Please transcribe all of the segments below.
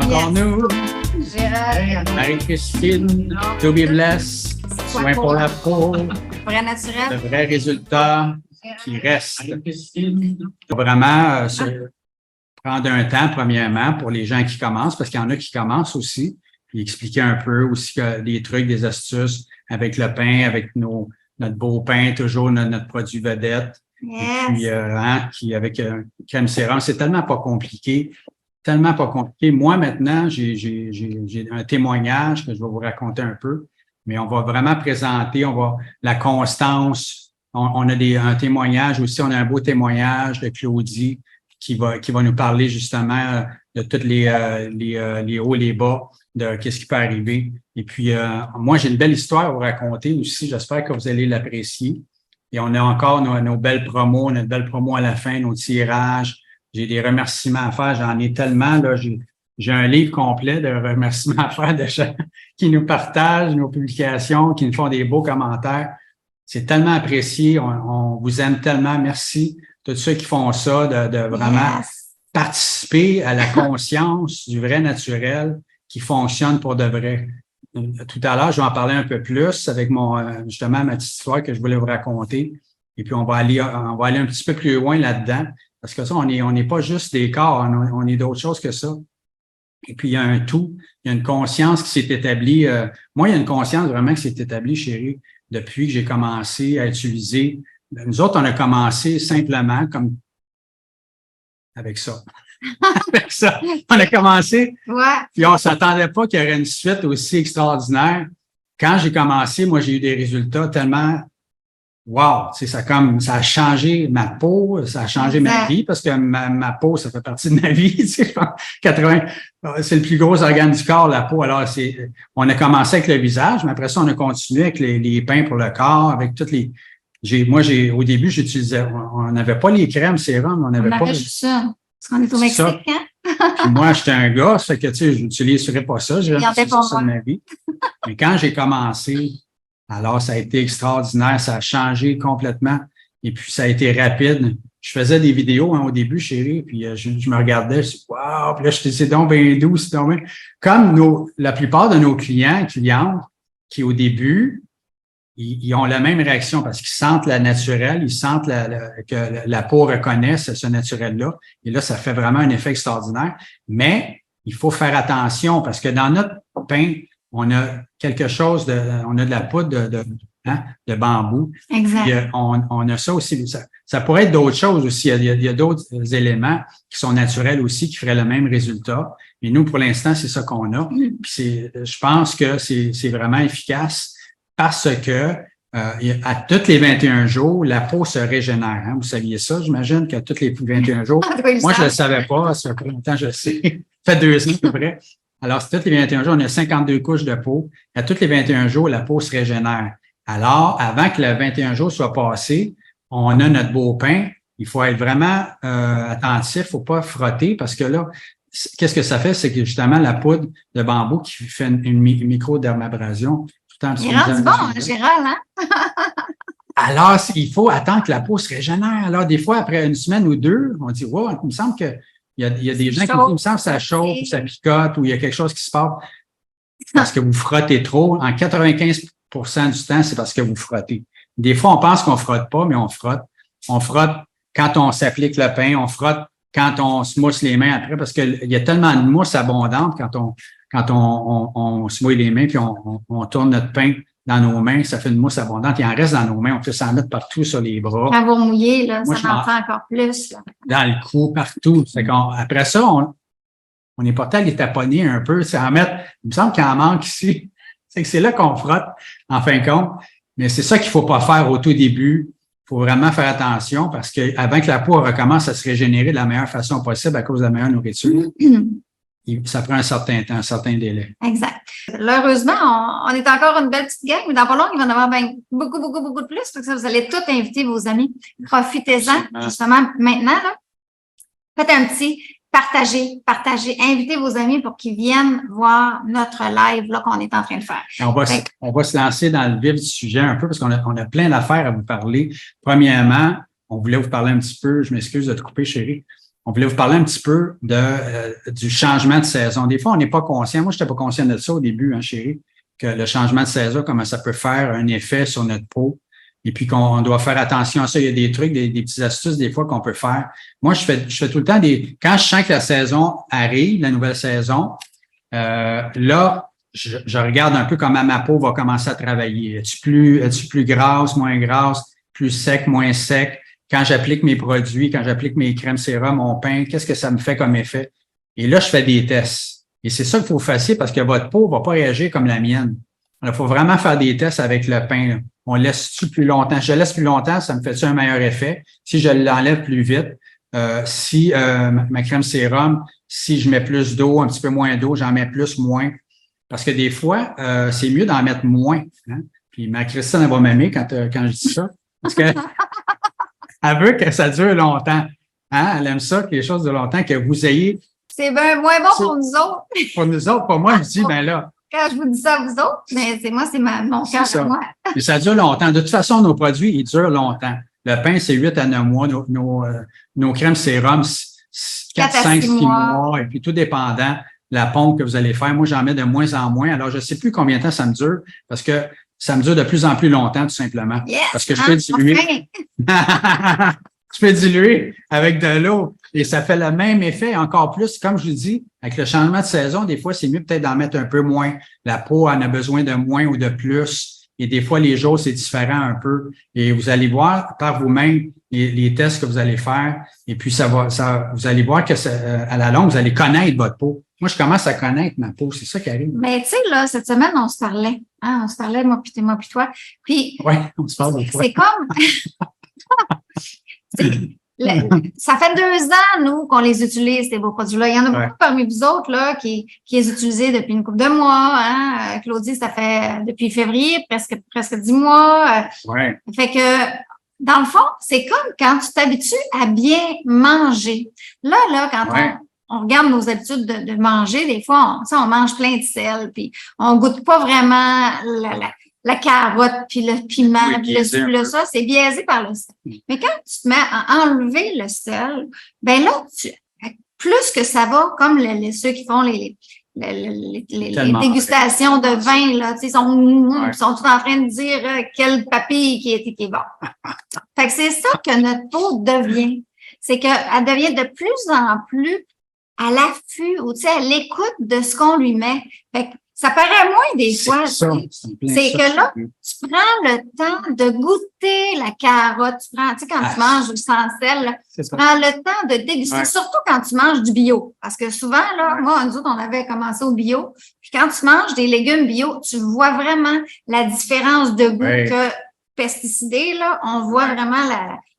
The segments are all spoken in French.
encore nous. Gérald. Marie-Christine, to be blessed. Soin pour la peau. Vrai naturel. De vrais résultats qui restent. Faut vraiment se prendre un temps, premièrement, pour les gens qui commencent, parce qu'il y en a qui commencent aussi, puis expliquer un peu aussi des trucs, des astuces avec le pain, avec notre beau pain, toujours notre produit vedette. Yes. Et puis, avec crème sérum, c'est tellement pas compliqué. Tellement pas compliqué. Moi, maintenant, j'ai un témoignage que je vais vous raconter un peu, mais on va vraiment présenter, la constance. On a un témoignage aussi, on a un beau témoignage de Claudie qui va nous parler justement de tous les hauts et les bas, de qu'est-ce qui peut arriver. Et puis, moi, j'ai une belle histoire à vous raconter aussi. J'espère que vous allez l'apprécier. Et on a encore nos belles promos, notre belle promo à la fin, nos tirages. J'ai des remerciements à faire. J'en ai tellement, là. J'ai un livre complet de remerciements à faire de gens qui nous partagent nos publications, qui nous font des beaux commentaires. C'est tellement apprécié. On vous aime tellement. Merci. Tous ceux qui font ça, de vraiment participer à la conscience du vrai naturel qui fonctionne pour de vrai. Tout à l'heure, je vais en parler un peu plus avec justement ma petite histoire que je voulais vous raconter. Et puis, on va aller un petit peu plus loin là-dedans. Parce que ça, on n'est pas juste des corps, on est d'autres choses que ça. Et puis, il y a un tout, il y a une conscience qui s'est établie. Moi, il y a une conscience vraiment qui s'est établie, chérie, depuis que j'ai commencé à utiliser. Nous autres, on a commencé simplement comme avec ça. Avec ça. On a commencé, puis on s'attendait pas qu'il y aurait une suite aussi extraordinaire. Quand j'ai commencé, moi, j'ai eu des résultats tellement wow! Tu sais, ça a changé ma peau, ça a changé ma vie, parce que ma peau, ça fait partie de ma vie. Tu sais, 80, c'est le plus gros organe du corps, la peau. Alors, on a commencé avec le visage, mais après ça, on a continué avec les pains pour le corps, avec toutes les. Au début, j'utilisais, on n'avait pas les crèmes sérum, on n'avait pas. Juste ça. Parce qu'on est au Mexique, hein? Puis moi, j'étais un gars, ça fait que, tu sais, je n'utiliserais pas ça. J'ai utilisé ça de ma vie. Mais quand j'ai commencé, alors, ça a été extraordinaire, ça a changé complètement. Et puis, ça a été rapide. Je faisais des vidéos au début, chérie, puis je me regardais, je dis, wow, puis là, je dis, c'est donc bien doux, c'est donc bien. Comme la plupart de nos clientes, qui au début, ils ont la même réaction parce qu'ils sentent la naturelle, ils sentent que la peau reconnaît ce naturel-là. Et là, ça fait vraiment un effet extraordinaire. Mais il faut faire attention parce que dans notre pain, on a quelque chose on a de la poudre de bambou. Exact. Puis, on a ça aussi. Ça pourrait être d'autres choses aussi. Il y a d'autres éléments qui sont naturels aussi, qui feraient le même résultat. Mais nous, pour l'instant, c'est ça qu'on a. Puis je pense que c'est vraiment efficace parce que à tous les 21 jours, la peau se régénère. Hein? Vous saviez ça, j'imagine, qu'à tous les 21 jours. Moi, je ne le savais pas. Ça fait longtemps, je le sais. Ça fait 2 ans à peu près. Alors, c'est tous les 21 jours, on a 52 couches de peau. À tous les 21 jours, la peau se régénère. Alors, avant que le 21 jours soit passé, on a notre beau pain. Il faut être vraiment attentif, il ne faut pas frotter parce que là, qu'est-ce que ça fait? C'est que justement, la poudre de bambou qui fait une micro-dermabrasion. Il rentre bon, Gérald, hein? Alors, il faut attendre que la peau se régénère. Alors, des fois, après une semaine ou deux, on dit, wow, il me semble que il y a des gens qui me disent, il me semble que ça chauffe, ou ça picote, ou il y a quelque chose qui se passe parce que vous frottez trop. En 95 du temps, c'est parce que vous frottez. Des fois, on pense qu'on frotte pas, mais on frotte. On frotte quand on s'applique le pain, on frotte quand on se mousse les mains après, parce qu'il y a tellement de mousse abondante quand on se mouille les mains, puis on tourne notre pain dans nos mains, ça fait une mousse abondante. Il en reste dans nos mains, on peut s'en mettre partout sur les bras. Quand vous mouillez, là, moi, ça en prend encore plus. Là. Dans le cou, partout. Après ça, on est porté à les taponner un peu. Il me semble qu'il en manque ici. C'est là qu'on frotte, en fin de compte. Mais c'est ça qu'il faut pas faire au tout début. Il faut vraiment faire attention parce que avant que la peau recommence à se régénérer de la meilleure façon possible à cause de la meilleure nourriture, ça prend un certain temps, un certain délai. Exact. Heureusement, on est encore une belle petite gang, mais dans pas long, il va y en avoir beaucoup de plus. Parce que vous allez tous inviter vos amis. Profitez-en, justement, maintenant. Là. Faites un petit partagez. Invitez vos amis pour qu'ils viennent voir notre live là qu'on est en train de faire. On va se lancer dans le vif du sujet un peu parce qu'on a plein d'affaires à vous parler. Premièrement, on voulait vous parler un petit peu, je m'excuse de te couper, chérie. on voulait vous parler un petit peu du changement de saison. Des fois, on n'est pas conscient. Moi, je n'étais pas conscient de ça au début, hein, chérie, que le changement de saison, comment ça peut faire un effet sur notre peau. Et puis qu'on doit faire attention à ça. Il y a des trucs, des petites astuces des fois qu'on peut faire. Moi, je fais tout le temps quand je sens que la saison arrive, la nouvelle saison, là, je regarde un peu comment ma peau va commencer à travailler. Es-tu plus grasse, moins grasse, plus sec, moins sec? Quand j'applique mes produits, quand j'applique mes crèmes sérum, mon pain, qu'est-ce que ça me fait comme effet? Et là, je fais des tests. Et c'est ça qu'il faut faire parce que votre peau va pas réagir comme la mienne. Il faut vraiment faire des tests avec le pain, là. On laisse-tu plus longtemps? Je laisse plus longtemps, ça me fait-tu un meilleur effet? Si je l'enlève plus vite, si ma crème sérum, si je mets plus d'eau, un petit peu moins d'eau, j'en mets plus, moins. Parce que des fois, c'est mieux d'en mettre moins. Hein? Puis ma Christine, elle va m'aimer quand je dis ça. Parce que elle veut que ça dure longtemps. Hein? Elle aime ça, quelque chose de longtemps, que vous ayez. C'est bien moins bon pour nous autres. Pour nous autres, pour moi, je dis, ben là. Quand je vous dis ça à vous autres, mais c'est mon cœur à moi. Et ça dure longtemps. De toute façon, nos produits, ils durent longtemps. Le pain, c'est 8 à 9 mois. Nos crèmes sérum, 4, 5, 6 mois. Et puis, tout dépendant la pompe que vous allez faire. Moi, j'en mets de moins en moins. Alors, je ne sais plus combien de temps ça me dure parce que ça me dure de plus en plus longtemps, tout simplement. Yes, parce que je peux diluer. Je peux diluer avec de l'eau et ça fait le même effet, encore plus, comme je vous dis, avec le changement de saison, des fois, c'est mieux peut-être d'en mettre un peu moins. La peau en a besoin de moins ou de plus. Et des fois, les jours, c'est différent un peu. Et vous allez voir par vous-même les tests que vous allez faire. Et puis, vous allez voir que à la longue, vous allez connaître votre peau. Moi, je commence à connaître ma peau. C'est ça qui arrive. Mais tu sais, là, cette semaine, on se parlait. Hein, on se parlait, moi puis toi. Puis, oui, on se parle de toi. C'est comme... Ça fait 2 ans, nous, qu'on les utilise, ces beaux produits-là. Il y en a beaucoup parmi vous autres là, qui les utilisent depuis une couple de mois. Hein? Claudie, ça fait depuis février, presque 10 mois. Ouais. Fait que, dans le fond, c'est comme quand tu t'habitues à bien manger. Là, quand on regarde nos habitudes de manger, des fois, on mange plein de sel, puis on goûte pas vraiment la carotte, puis le piment, puis le ça, c'est biaisé par le sel. Mais quand tu te mets à enlever le sel, ben là, plus que ça va, comme ceux qui font les dégustations de vin, là, tu sais, sont tout en train de dire quel papille qui est bon. Fait que c'est ça que notre peau devient. C'est qu'elle devient de plus en plus à l'affût ou, tu sais, à l'écoute de ce qu'on lui met. Fait que ça paraît moins des fois. C'est que là, tu prends le temps de goûter la carotte. Tu prends, tu sais, quand tu manges sans sel, là, tu prends le temps de déguster, surtout quand tu manges du bio. Parce que souvent, là, moi, nous autres, on avait commencé au bio. Puis quand tu manges des légumes bio, tu vois vraiment la différence de goût que pesticidés, là. On voit vraiment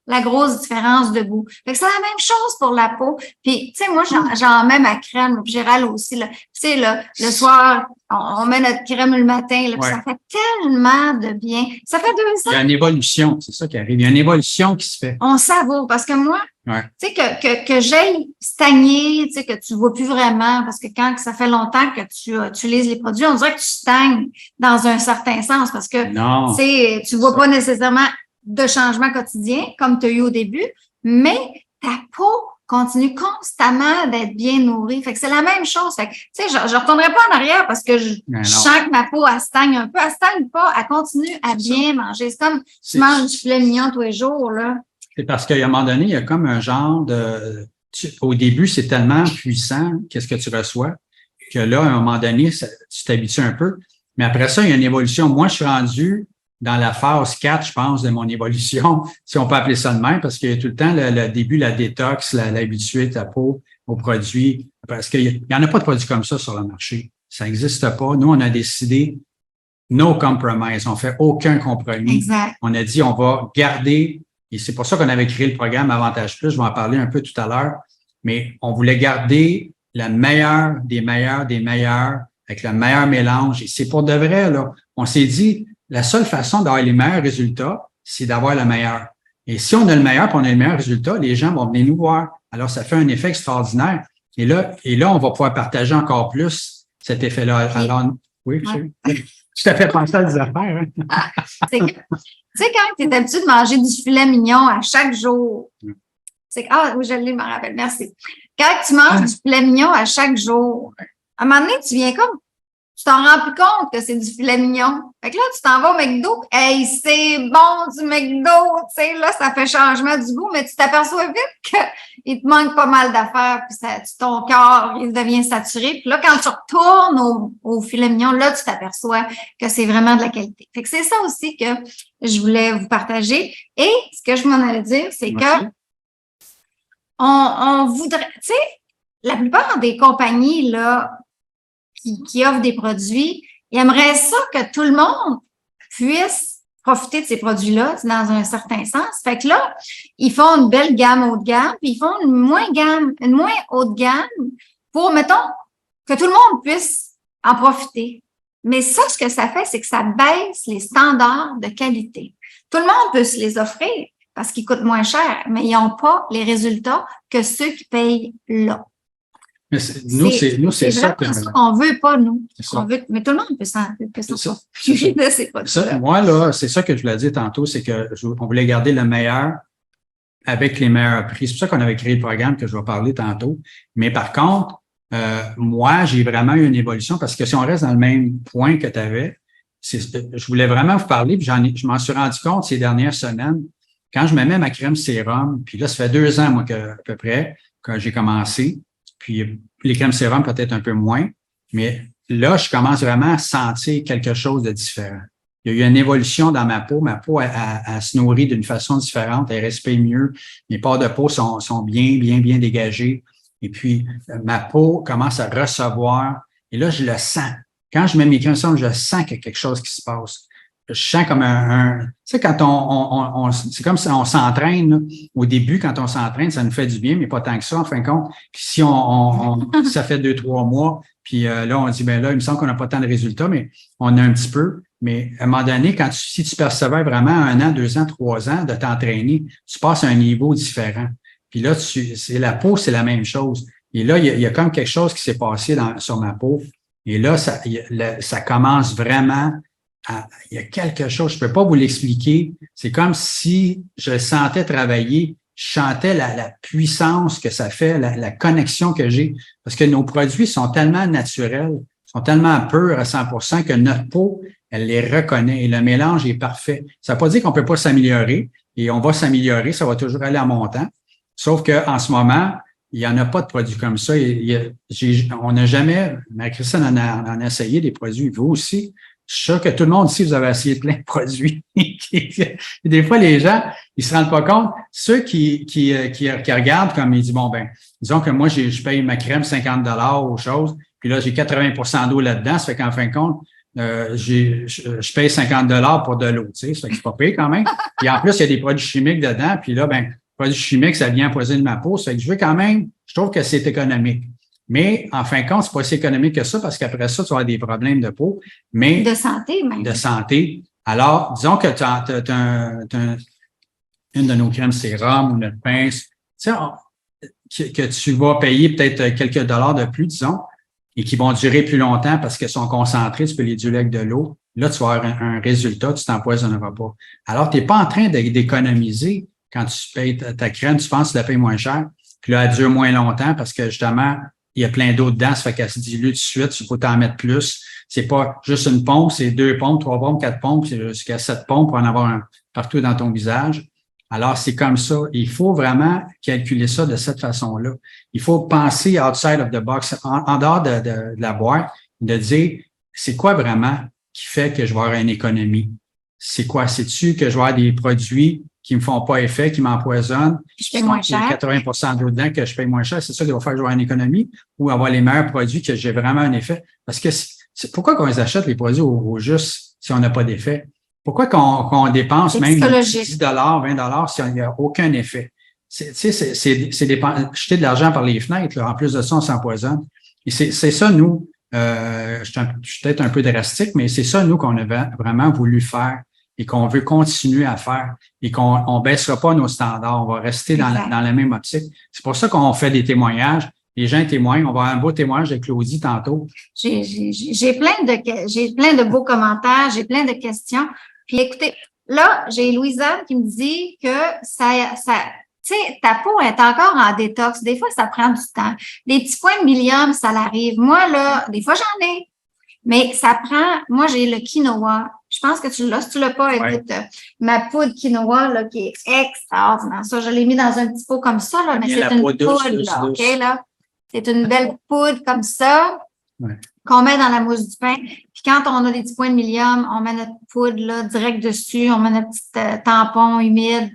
la grosse différence de goût. Fait que c'est la même chose pour la peau. Puis, tu sais, moi, j'en mets ma crème, puis Gérald aussi, là. Tu sais, le soir, on met notre crème le matin, là, puis ça fait tellement de bien. Ça fait 2 ans. Il y a une évolution, c'est ça qui arrive. Il y a une évolution qui se fait. On savoure, parce que moi, tu sais, que j'aille stagner, tu sais, que tu vois plus vraiment, parce que quand ça fait longtemps que tu utilises les produits, on dirait que tu stagnes dans un certain sens, parce que, tu sais, tu vois pas nécessairement de changement quotidien, comme tu as eu au début, mais ta peau continue constamment d'être bien nourrie. Fait que c'est la même chose. Fait que, tu sais, je retournerai pas en arrière parce que je sens que ma peau, elle stagne un peu. Elle stagne pas, elle continue à bien manger. C'est comme tu manges du filet mignon tous les jours, là. C'est parce qu'à un moment donné, il y a comme un genre au début, c'est tellement puissant, qu'est-ce que tu reçois, que là, à un moment donné, tu t'habitues un peu. Mais après ça, il y a une évolution. Moi, je suis rendu dans la phase 4, je pense, de mon évolution, si on peut appeler ça de même, parce qu'il y a tout le temps le début, la détox, l'habituer ta peau aux produits, parce qu'il n'y en a pas de produits comme ça sur le marché. Ça n'existe pas. Nous, on a décidé no compromise. On fait aucun compromis. Exact. On a dit, on va garder, et c'est pour ça qu'on avait créé le programme Avantage Plus, je vais en parler un peu tout à l'heure, mais on voulait garder la meilleure des meilleurs des meilleurs avec le meilleur mélange. Et c'est pour de vrai, là. On s'est dit, la seule façon d'avoir les meilleurs résultats, c'est d'avoir le meilleur. Et si on a le meilleur et on a le meilleur résultat, les gens vont venir nous voir. Alors, ça fait un effet extraordinaire. Et là, on va pouvoir partager encore plus cet effet-là. Alors, oui, je t'ai fait penser à des affaires. Hein? Tu sais, quand tu es habitué de manger du filet mignon à chaque jour, tu c'est que, ah, oui, je l'ai, je m'en rappelle, merci. Quand tu manges du filet mignon à chaque jour, à un moment donné, tu viens comme, tu t'en rends plus compte que c'est du filet mignon. Fait que là, tu t'en vas au McDo. Hey, c'est bon du McDo. Tu sais, là, ça fait changement du goût, mais tu t'aperçois vite qu'il te manque pas mal d'affaires, puis ton corps, il devient saturé. Puis là, quand tu retournes au filet mignon, là, tu t'aperçois que c'est vraiment de la qualité. Fait que c'est ça aussi que je voulais vous partager. Et ce que je m'en allais dire, c'est que on voudrait, tu sais, la plupart des compagnies, là, qui offrent des produits, ils aimeraient ça que tout le monde puisse profiter de ces produits-là dans un certain sens. Fait que là, ils font une belle gamme haut de gamme, puis ils font une moins haute gamme pour, mettons, que tout le monde puisse en profiter. Mais ça, ce que ça fait, c'est que ça baisse les standards de qualité. Tout le monde peut se les offrir parce qu'ils coûtent moins cher, mais ils n'ont pas les résultats que ceux qui payent là. Mais c'est ça qu'on veut pas, nous. Mais tout le monde peut s'en procurer de ces produits-là. Moi, là, c'est ça que je voulais dire tantôt, c'est on voulait garder le meilleur avec les meilleurs prix. C'est pour ça qu'on avait créé le programme que je vais parler tantôt. Mais par contre, moi, j'ai vraiment eu une évolution parce que si on reste dans le même point que tu avais, je voulais vraiment vous parler, puis je m'en suis rendu compte ces dernières semaines, quand je me mets ma crème sérum, puis là, ça fait 2 ans, moi, à peu près, que j'ai commencé. Puis les crèmes sérum peut-être un peu moins, mais là, je commence vraiment à sentir quelque chose de différent. Il y a eu une évolution dans ma peau. Ma peau, elle se nourrit d'une façon différente. Elle respire mieux. Mes pores de peau sont bien dégagées. Et puis, ma peau commence à recevoir. Et là, je le sens. Quand je mets mes crèmes sérum, je sens qu'il y a quelque chose qui se passe. Je sens comme tu sais, quand c'est comme si on s'entraîne, là. Au début, quand on s'entraîne, ça nous fait du bien, mais pas tant que ça, en fin de compte. Puis si ça fait 2-3 mois, puis là, on dit, ben là, il me semble qu'on n'a pas tant de résultats, mais on a un petit peu. Mais à un moment donné, si tu persévères vraiment 1 an, 2 ans, 3 ans de t'entraîner, tu passes à un niveau différent. Puis là, la peau, c'est la même chose. Et là, il y a comme quelque chose qui s'est passé sur ma peau. Et là, ça commence vraiment il y a quelque chose, je peux pas vous l'expliquer. C'est comme si je sentais travailler, je sentais la puissance que ça fait, la connexion que j'ai. Parce que nos produits sont tellement naturels, sont tellement purs à 100% que notre peau, elle les reconnaît et le mélange est parfait. Ça ne veut pas dire qu'on peut pas s'améliorer et on va s'améliorer, ça va toujours aller en montant. Sauf qu'en ce moment, il n'y en a pas de produits comme ça. On n'a jamais, Marie-Christine en a essayé des produits, vous aussi. Je suis sûr que tout le monde ici, vous avez essayé plein de produits. Des fois, les gens, ils se rendent pas compte. Ceux qui regardent comme ils disent, bon, ben, disons que moi, je paye ma crème 50 $ aux choses, puis là, j'ai 80% d'eau là-dedans. Ça fait qu'en fin de compte, je paye 50 $ pour de l'eau, tu sais. Ça fait que c'est pas payé quand même. Puis en plus, il y a des produits chimiques dedans. Puis là, ben, produits chimiques, ça vient empoisonner ma peau. Ça fait que je veux quand même, je trouve que c'est économique. Mais, en fin de compte, c'est pas aussi économique que ça parce qu'après ça, tu vas avoir des problèmes de peau. Mais. De santé, même. De santé. Alors, disons que tu as une de nos crèmes sérum ou notre pince, tu sais, que tu vas payer peut-être quelques dollars de plus, disons, et qui vont durer plus longtemps parce qu'elles sont concentrées, tu peux les diluer avec de l'eau. Là, tu vas avoir un résultat, tu t'empoisonneras pas. Alors, tu n'es pas en train d'économiser quand tu payes ta crème, tu penses que tu la payes moins cher, puis là, elle dure moins longtemps parce que justement, il y a plein d'eau dedans, ça fait qu'elle se dilue tout de suite, il faut t'en mettre plus. C'est pas juste une pompe, c'est 2 pompes, 3 pompes, 4 pompes, c'est jusqu'à 7 pompes pour en avoir partout dans ton visage. Alors, c'est comme ça. Il faut vraiment calculer ça de cette façon-là. Il faut penser outside of the box, en dehors de la boîte, de dire, c'est quoi vraiment qui fait que je vais avoir une économie? C'est quoi? C'est-tu que je vais avoir des produits qui me font pas effet, qui m'empoisonnent? Je paye moins cher. 80% d'eau dedans que je paye moins cher. C'est ça qui va faire que je vais avoir une économie ou avoir les meilleurs produits que j'ai vraiment un effet? Parce que pourquoi qu'on les achète les produits au juste si on n'a pas d'effet? Pourquoi qu'on dépense même 10 $, 20 $ si on n'y a aucun effet? C'est jeter de l'argent par les fenêtres. Là. En plus de ça, on s'empoisonne. Et c'est ça, nous, je suis peut-être un peu drastique, mais c'est ça, nous, qu'on a vraiment voulu faire et qu'on veut continuer à faire et qu'on baissera pas nos standards. On va rester dans la même optique. C'est pour ça qu'on fait des témoignages. Les gens témoignent. On va avoir un beau témoignage de Claudie tantôt. J'ai plein de beaux commentaires, j'ai plein de questions. Puis écoutez, là, j'ai Louise-Anne qui me dit que sais, ta peau est encore en détox. Des fois, ça prend du temps. Des petits points de milium, ça l'arrive. Moi, là, des fois, j'en ai. Mais ça prend, moi, j'ai le quinoa. Je pense que tu l'as. Si tu l'as pas, écoute, ma poudre quinoa, là, qui est extraordinaire. Ça, je l'ai mis dans un petit pot comme ça, là, mais c'est une poudre, là, OK, là. C'est une belle poudre comme ça. Ouais. Qu'on met dans la mousse du pain. Puis quand on a des petits points de milium, on met notre poudre là, direct dessus, on met notre petit tampon humide.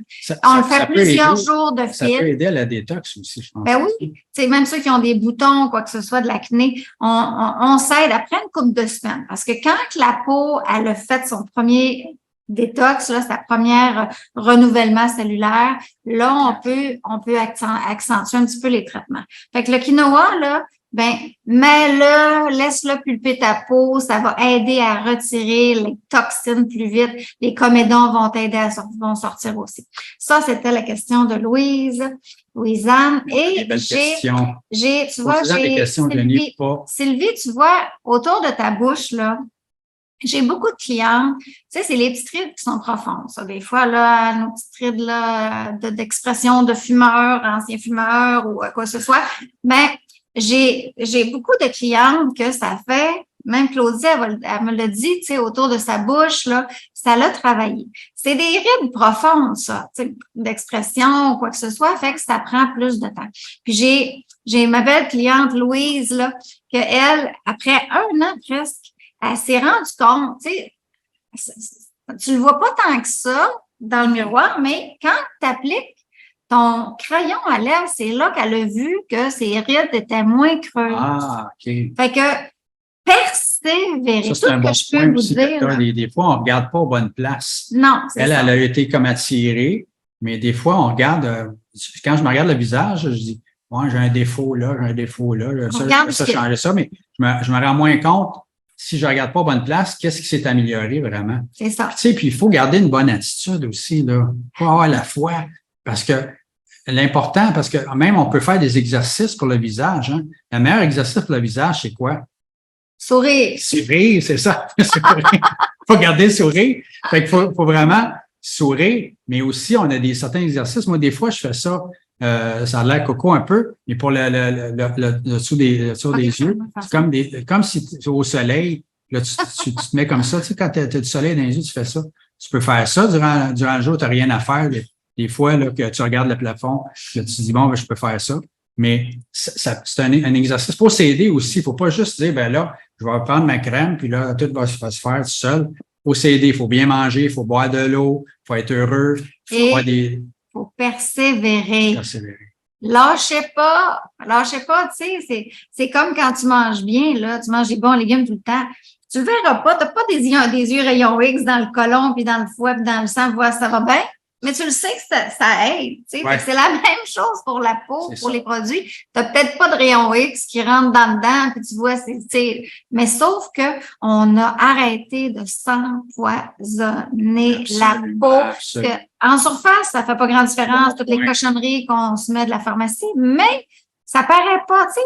On le fait plusieurs jours de fil. Ça peut aider à la détox aussi, je pense. Ben oui, c'est même ceux qui ont des boutons, quoi que ce soit, de l'acné, on s'aide après une couple de semaines. Parce que quand la peau, elle a fait son premier détox, là, sa première renouvellement cellulaire, là, on peut accentuer un petit peu les traitements. Fait que le quinoa, là, ben, mets-le, laisse-le pulper ta peau, ça va aider à retirer les toxines plus vite. Les comédons vont t'aider vont sortir aussi. Ça, c'était la question de Louise-Anne. Et tu vois, Sylvie, tu vois, autour de ta bouche, là, j'ai beaucoup de clientes, tu sais, c'est les petites rides qui sont profondes, ça. Des fois, là, nos petites rides, là, d'expression de fumeurs, anciens fumeurs ou quoi que ce soit. Ben, j'ai beaucoup de clientes que ça fait, même Claudie, elle me l'a dit, tu sais, autour de sa bouche, là, ça l'a travaillé. C'est des rides profondes, ça, tu sais, d'expression ou quoi que ce soit, fait que ça prend plus de temps. Puis j'ai ma belle cliente Louise, là, que elle, après 1 an presque, elle s'est rendue compte, tu sais, tu le vois pas tant que ça dans le miroir, mais quand tu appliques ton crayon à lèvres, c'est là qu'elle a vu que ses rides étaient moins creuses. Ah, OK. Fait que persévérer. Ça, c'est un bon point aussi. Des fois, on ne regarde pas aux bonnes places. Non, c'est ça. Elle a été comme attirée, mais des fois, on regarde, quand je me regarde le visage, je dis, ouais, j'ai un défaut là, ça changer ça, mais je me rends moins compte. Si je ne regarde pas aux bonnes places, qu'est-ce qui s'est amélioré vraiment? C'est ça. Tu sais, puis il faut garder une bonne attitude aussi, là. Il faut avoir la foi. Parce que l'important, parce que même on peut faire des exercices pour le visage. Hein. Le meilleur exercice pour le visage, c'est quoi? Sourire. Sourire, c'est ça. Il faut garder le sourire. Fait qu'il faut vraiment sourire, mais aussi on a certains exercices. Moi, des fois, je fais ça. Ça a l'air coco un peu, mais pour le dessous des yeux, c'est comme si tu es au soleil, là, tu te mets comme ça. Tu sais, quand tu as du soleil dans les yeux, tu fais ça. Tu peux faire ça durant le jour, tu n'as rien à faire. Des fois, là, que tu regardes le plafond, là, tu te dis, bon, ben, je peux faire ça. Mais c'est un exercice pour s'aider aussi. Il ne faut pas juste dire, ben là, je vais prendre ma crème, puis là, tout va se faire tout seul. Il faut s'aider, il faut bien manger, il faut boire de l'eau, il faut être heureux, il faut avoir des... faut persévérer. Lâchez pas, tu sais, c'est comme quand tu manges bien, là, tu manges des bons légumes tout le temps. Tu le verras pas, t'as pas des yeux rayons X dans le côlon, puis dans le foie, puis dans le sang, voir ça va bien. Mais tu le sais que ça aide, tu sais. Ouais. C'est la même chose pour la peau, pour les produits. Tu n'as peut-être pas de rayon X qui rentre dans dedans, puis tu vois, mais sauf que on a arrêté de s'empoisonner la peau. En surface, ça fait pas grande différence, toutes les cochonneries qu'on se met de la pharmacie, mais ça paraît pas, tu sais.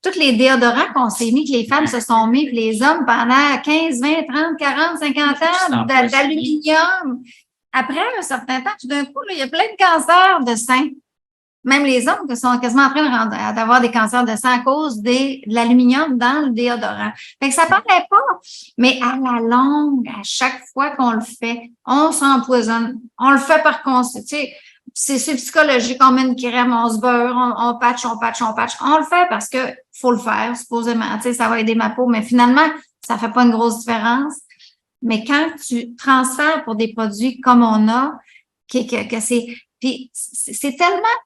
Tous les déodorants qu'on s'est mis, que les femmes se sont mis, puis les hommes pendant 15, 20, 30, 40, 50 ans, d'aluminium. Après un certain temps, tout d'un coup, là, il y a plein de cancers de sein. Même les hommes qui sont quasiment en train d'avoir des cancers de sein à cause de l'aluminium dans le déodorant. Fait que ça paraît pas, mais à la longue, à chaque fois qu'on le fait, on s'empoisonne. On le fait par conséquent. Tu sais, c'est psychologique. On met une crème, on se beurre, on patch. On le fait parce que faut le faire, supposément. Tu sais, ça va aider ma peau, mais finalement, ça fait pas une grosse différence. Mais quand tu transfères pour des produits comme on a, que c'est tellement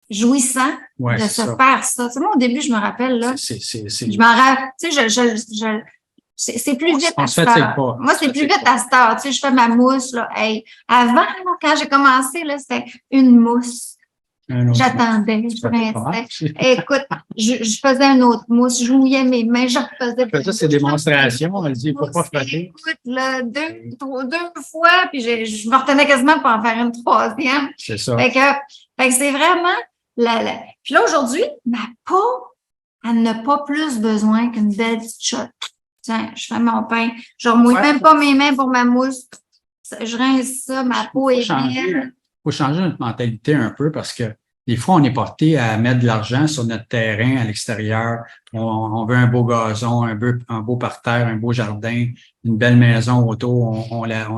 jouissant de se faire ça. Tu sais, moi, au début, je me rappelle, là, je m'en rappelle, tu sais, c'est plus vite à cette heure. Moi, c'est plus vite à cette heure. Tu sais, je fais ma mousse, là. Hey, avant, là, quand j'ai commencé, là, c'était une mousse. J'attendais, je restais. Écoute, je faisais une autre mousse, je mouillais mes mains, je refaisais. Ça, c'est démonstration, elle dit, il ne faut pas frotter. Écoute, là, deux fois, puis je me retenais quasiment pour en faire une troisième. C'est ça. Fait que c'est vraiment Puis là, aujourd'hui, ma peau, elle n'a pas plus besoin qu'une belle petite shot. Tiens, je fais mon pain, je remouille même pas mes mains pour ma mousse. Je rince ça, ma peau est belle. Il faut changer notre mentalité un peu parce que des fois, on est porté à mettre de l'argent sur notre terrain à l'extérieur. On veut un beau gazon, un beau parterre, un beau jardin, une belle maison auto,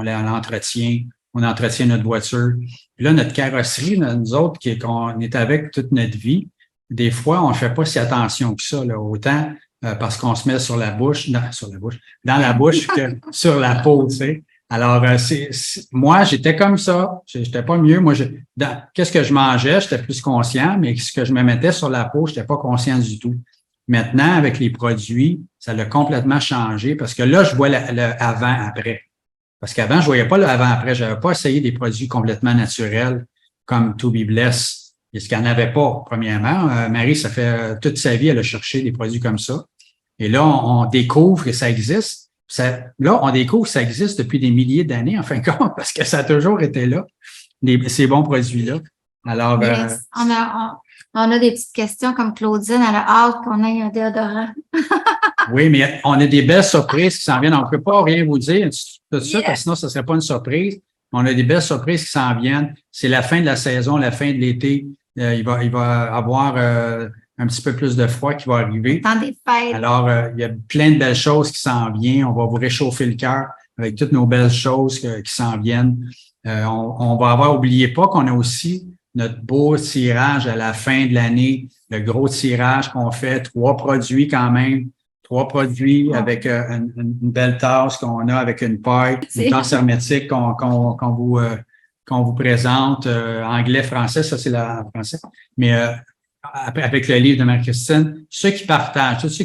l'entretient, on entretient notre voiture. Puis là, notre carrosserie, nous autres, qu'on est avec toute notre vie, des fois, on ne fait pas si attention que ça, là, autant parce qu'on se met sur la bouche, dans la bouche que sur la peau, tu sais. Alors, moi, j'étais comme ça. J'étais pas mieux. Moi, qu'est-ce que je mangeais, j'étais plus conscient, mais ce que je me mettais sur la peau, j'étais pas conscient du tout. Maintenant, avec les produits, ça l'a complètement changé parce que là, je vois le avant-après. Parce qu'avant, je voyais pas le avant-après. J'avais pas essayé des produits complètement naturels comme To Be Blessed. Et ce qu'il n'y en avait pas, premièrement. Marie, ça fait toute sa vie, elle a cherché des produits comme ça. Et là, on découvre que ça existe. Là, on découvre que ça existe depuis des milliers d'années, en fin de compte, parce que ça a toujours été là, ces bons produits-là. Alors, yes. On a des petites questions comme Claudine, elle a hâte qu'on ait un déodorant. Oui, mais on a des belles surprises qui s'en viennent. On ne peut pas rien vous dire tout ça, parce que sinon, ça ne serait pas une surprise. On a des belles surprises qui s'en viennent. C'est la fin de la saison, la fin de l'été. Il va avoir un petit peu plus de froid qui va arriver. Dans des fêtes. Alors, il y a plein de belles choses qui s'en viennent. On va vous réchauffer le cœur avec toutes nos belles choses qui s'en viennent. On va avoir, oubliez pas qu'on a aussi notre beau tirage à la fin de l'année, le gros tirage qu'on fait, 3 produits quand même. 3 produits avec une belle tasse qu'on a avec une paille, une tasse hermétique qu'on vous présente. Anglais, français, ça c'est en français. Mais avec le livre de Marie-Christine, tous ceux qui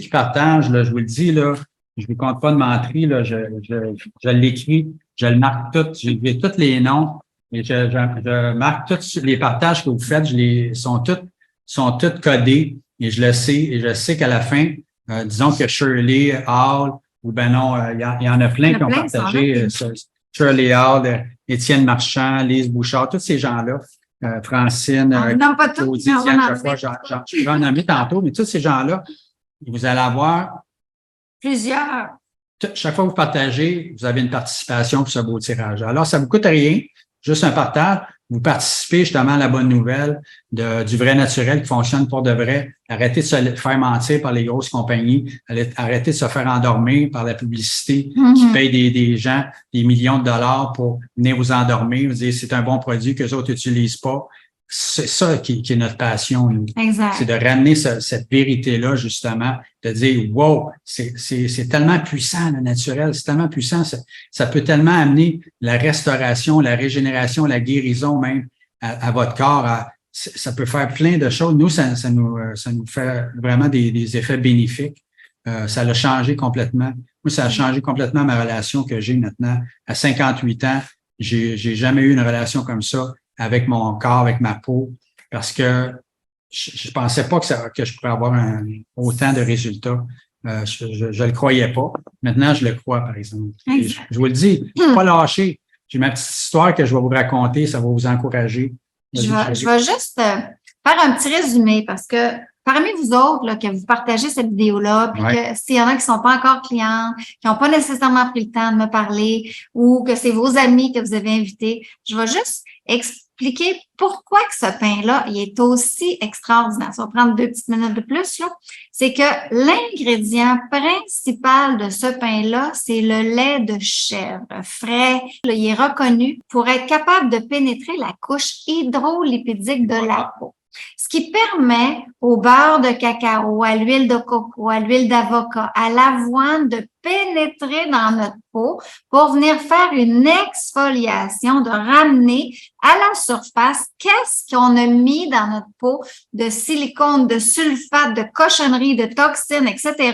partagent, là, je vous le dis, là, je ne vous compte pas de menterie, là, je l'écris, je le marque tout, j'ai tous les noms, et je marque tous les partages que vous faites, sont tous codés, et je sais qu'à la fin, disons que Shirley Hall, ou ben non, il y en a plein qui ont partagé, Shirley Hall, Étienne Marchand, Lise Bouchard, tous ces gens-là. Francine, Claudie, je vais en nommer tantôt, mais tous ces gens-là, vous allez avoir plusieurs. Chaque fois que vous partagez, vous avez une participation pour ce beau tirage. Alors, ça ne vous coûte rien, juste un partage. Vous participez justement à la bonne nouvelle du vrai naturel qui fonctionne pour de vrai. Arrêtez de se faire mentir par les grosses compagnies. Arrêtez de se faire endormir par la publicité qui paye des gens des millions de dollars pour venir vous endormir. Vous dire c'est un bon produit que les autres n'utilisent pas. C'est ça qui est notre passion, nous. Exact. C'est de ramener cette vérité-là, justement, de dire, wow, c'est tellement puissant, le naturel, c'est tellement puissant, ça peut tellement amener la restauration, la régénération, la guérison même à votre corps. Ça peut faire plein de choses. Nous, ça nous fait vraiment des effets bénéfiques. Ça l'a changé complètement. Moi, ça a changé complètement ma relation que j'ai maintenant. À 58 ans, j'ai jamais eu une relation comme ça avec mon corps, avec ma peau, parce que je pensais pas que je pourrais avoir autant de résultats. Je le croyais pas. Maintenant, je le crois, par exemple. Je vous le dis, je ne pas lâcher. J'ai ma petite histoire que je vais vous raconter, ça va vous encourager. Je vais juste faire un petit résumé parce que parmi vous autres, là, que vous partagez cette vidéo-là, puis que s'il y en a qui ne sont pas encore clients, qui n'ont pas nécessairement pris le temps de me parler ou que c'est vos amis que vous avez invités, je vais juste expliquer pourquoi que ce pain-là, il est aussi extraordinaire. Ça va prendre 2 petites minutes de plus, là. C'est que l'ingrédient principal de ce pain-là, c'est le lait de chèvre frais. Il est reconnu pour être capable de pénétrer la couche hydrolipidique de la peau. Ce qui permet au beurre de cacao, à l'huile de coco, à l'huile d'avocat, à l'avoine de pénétrer dans notre peau pour venir faire une exfoliation, de ramener à la surface qu'est-ce qu'on a mis dans notre peau de silicone, de sulfate, de cochonneries, de toxines, etc.,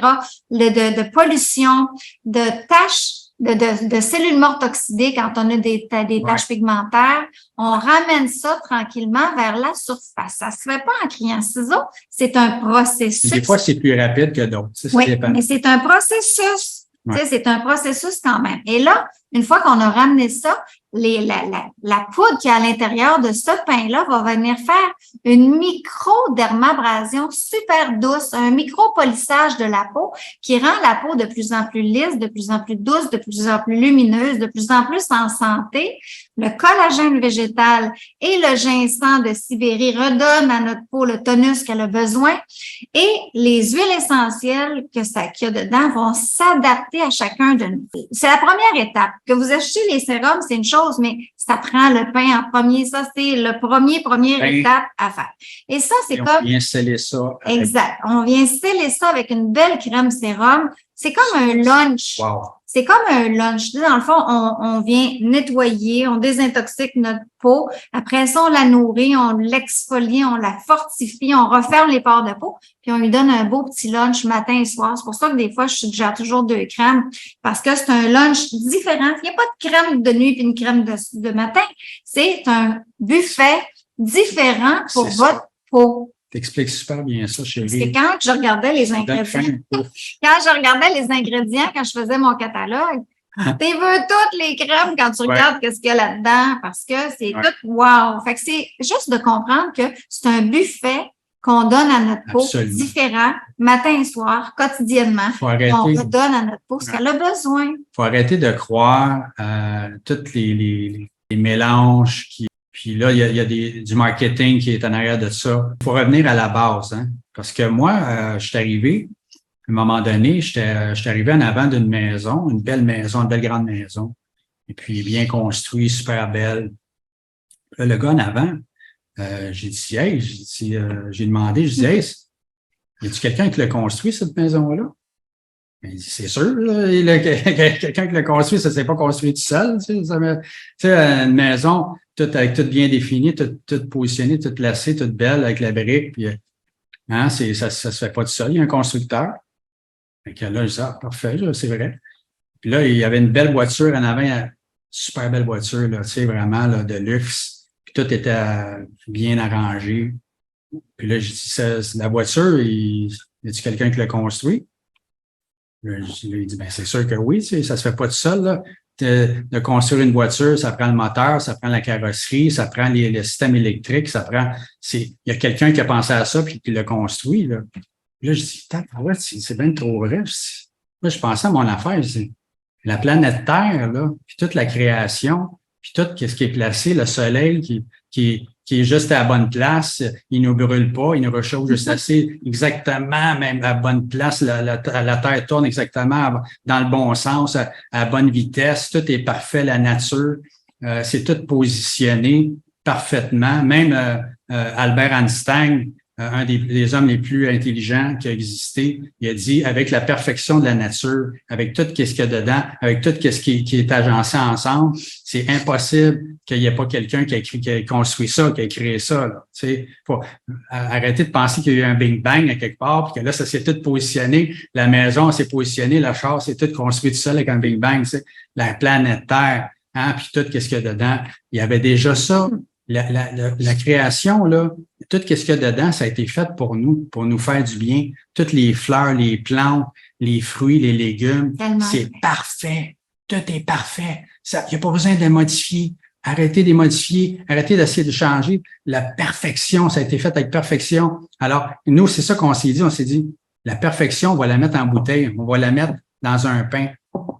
de pollution, de taches, de cellules mortes oxydées quand on a des taches pigmentaires. On ramène ça tranquillement vers la surface. Ça se fait pas en criant ciseaux. C'est un processus. Des fois, c'est plus rapide que d'autres. Oui, mais c'est un processus. Ouais. C'est un processus quand même. Et là, une fois qu'on a ramené ça, la poudre qui est à l'intérieur de ce pain-là va venir faire une micro-dermabrasion super douce, un micro-polissage de la peau qui rend la peau de plus en plus lisse, de plus en plus douce, de plus en plus lumineuse, de plus en plus en santé. Le collagène végétal et le ginseng de Sibérie redonnent à notre peau le tonus qu'elle a besoin et les huiles essentielles qu'il y a dedans vont s'adapter à chacun de nous. C'est la première étape. Que vous achetez les sérums, c'est une chose, mais ça prend le pain en premier. Ça, c'est le première étape à faire. Et ça, c'est comme… On vient sceller ça. Exact. On vient sceller ça avec une belle crème sérum. C'est comme un lunch. Wow. C'est comme un lunch. Dans le fond, on vient nettoyer, on désintoxique notre peau. Après ça, on la nourrit, on l'exfolie, on la fortifie, on referme les pores de peau, puis on lui donne un beau petit lunch matin et soir. C'est pour ça que des fois, je suggère toujours 2 crèmes, parce que c'est un lunch différent. Il n'y a pas de crème de nuit et une crème de matin. C'est un buffet différent pour votre peau. T'expliques super bien ça, chérie. C'est quand je regardais les ingrédients. Quand je faisais mon catalogue, tu veux toutes les crèmes quand tu regardes qu'est-ce qu'il y a là-dedans, parce que c'est tout wow. Fait que c'est juste de comprendre que c'est un buffet qu'on donne à notre peau différent, matin et soir, quotidiennement. On redonne à notre peau ce qu'elle a besoin. Faut arrêter de croire à tous les mélanges qui… Puis là, il y a du marketing qui est en arrière de ça. Il faut revenir à la base, hein. Parce que moi, je suis arrivé, à un moment donné, je suis arrivé en avant d'une maison, une belle grande maison. Et puis, bien construite, super belle. Là, le gars en avant, j'ai dit, hey, j'ai demandé, je dis, hey, y a-t-il quelqu'un qui l'a construit, cette maison-là? Il dit, c'est sûr, là, quelqu'un qui l'a construit, ça ne s'est pas construit tout seul. Tu sais, une maison, avec tout bien défini, tout positionné, tout placé, toute belle, avec la brique. Puis, hein, ça se fait pas tout seul. Il y a un constructeur. Fait que là, je dis, ah, parfait, c'est vrai. Puis là, il y avait une belle voiture en avant, une super belle voiture, là, tu sais, vraiment là, de luxe. Puis tout était bien arrangé. Puis là, je dis, la voiture, y a-t-il quelqu'un qui l'a construit? Là, il dit, ben c'est sûr que oui, tu sais, ça se fait pas tout seul, là. De construire une voiture, ça prend le moteur, ça prend la carrosserie, ça prend le système électrique, il y a quelqu'un qui a pensé à ça puis qui l'a construit, là. Puis là, je dis, c'est bien trop vrai. Moi, je pensais à mon affaire, la planète Terre, là, puis toute la création, puis tout ce qui est placé, le soleil qui est juste à la bonne place, il ne nous brûle pas, il nous réchauffe juste assez exactement, même à la bonne place, la Terre tourne exactement dans le bon sens, à la bonne vitesse, tout est parfait, la nature, c'est tout positionné parfaitement. Même Albert Einstein, un des hommes les plus intelligents qui a existé, il a dit, avec la perfection de la nature, avec tout ce qu'il y a dedans, avec tout ce qui est agencé ensemble, c'est impossible qu'il n'y ait pas quelqu'un qui a construit ça, qui a créé ça, là. Tu sais, faut arrêter de penser qu'il y a eu un Big Bang à quelque part, puis que là, ça s'est tout positionné, la maison s'est positionnée, la char s'est tout construit tout seul avec un Big Bang, tu sais, la planète Terre, hein, puis tout ce qu'il y a dedans. Il y avait déjà ça. La création, là, tout ce qu'il y a dedans, ça a été fait pour nous faire du bien. Toutes les fleurs, les plantes, les fruits, les légumes, c'est parfait. Tout est parfait. Il n'y a pas besoin de modifier. Arrêtez de modifier, arrêtez d'essayer de changer. La perfection, ça a été fait avec perfection. Alors, nous, c'est ça qu'on s'est dit. On s'est dit, la perfection, on va la mettre en bouteille, on va la mettre dans un pain.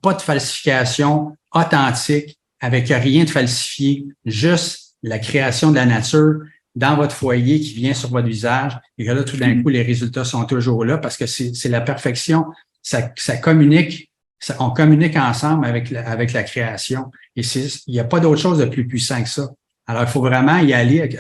Pas de falsification, authentique, avec rien de falsifié, juste la création de la nature dans votre foyer qui vient sur votre visage. Et que là, tout d'un coup, les résultats sont toujours là parce que c'est la perfection. Ça communique, on communique ensemble avec la création. Et il n'y a pas d'autre chose de plus puissant que ça. Alors, il faut vraiment y aller.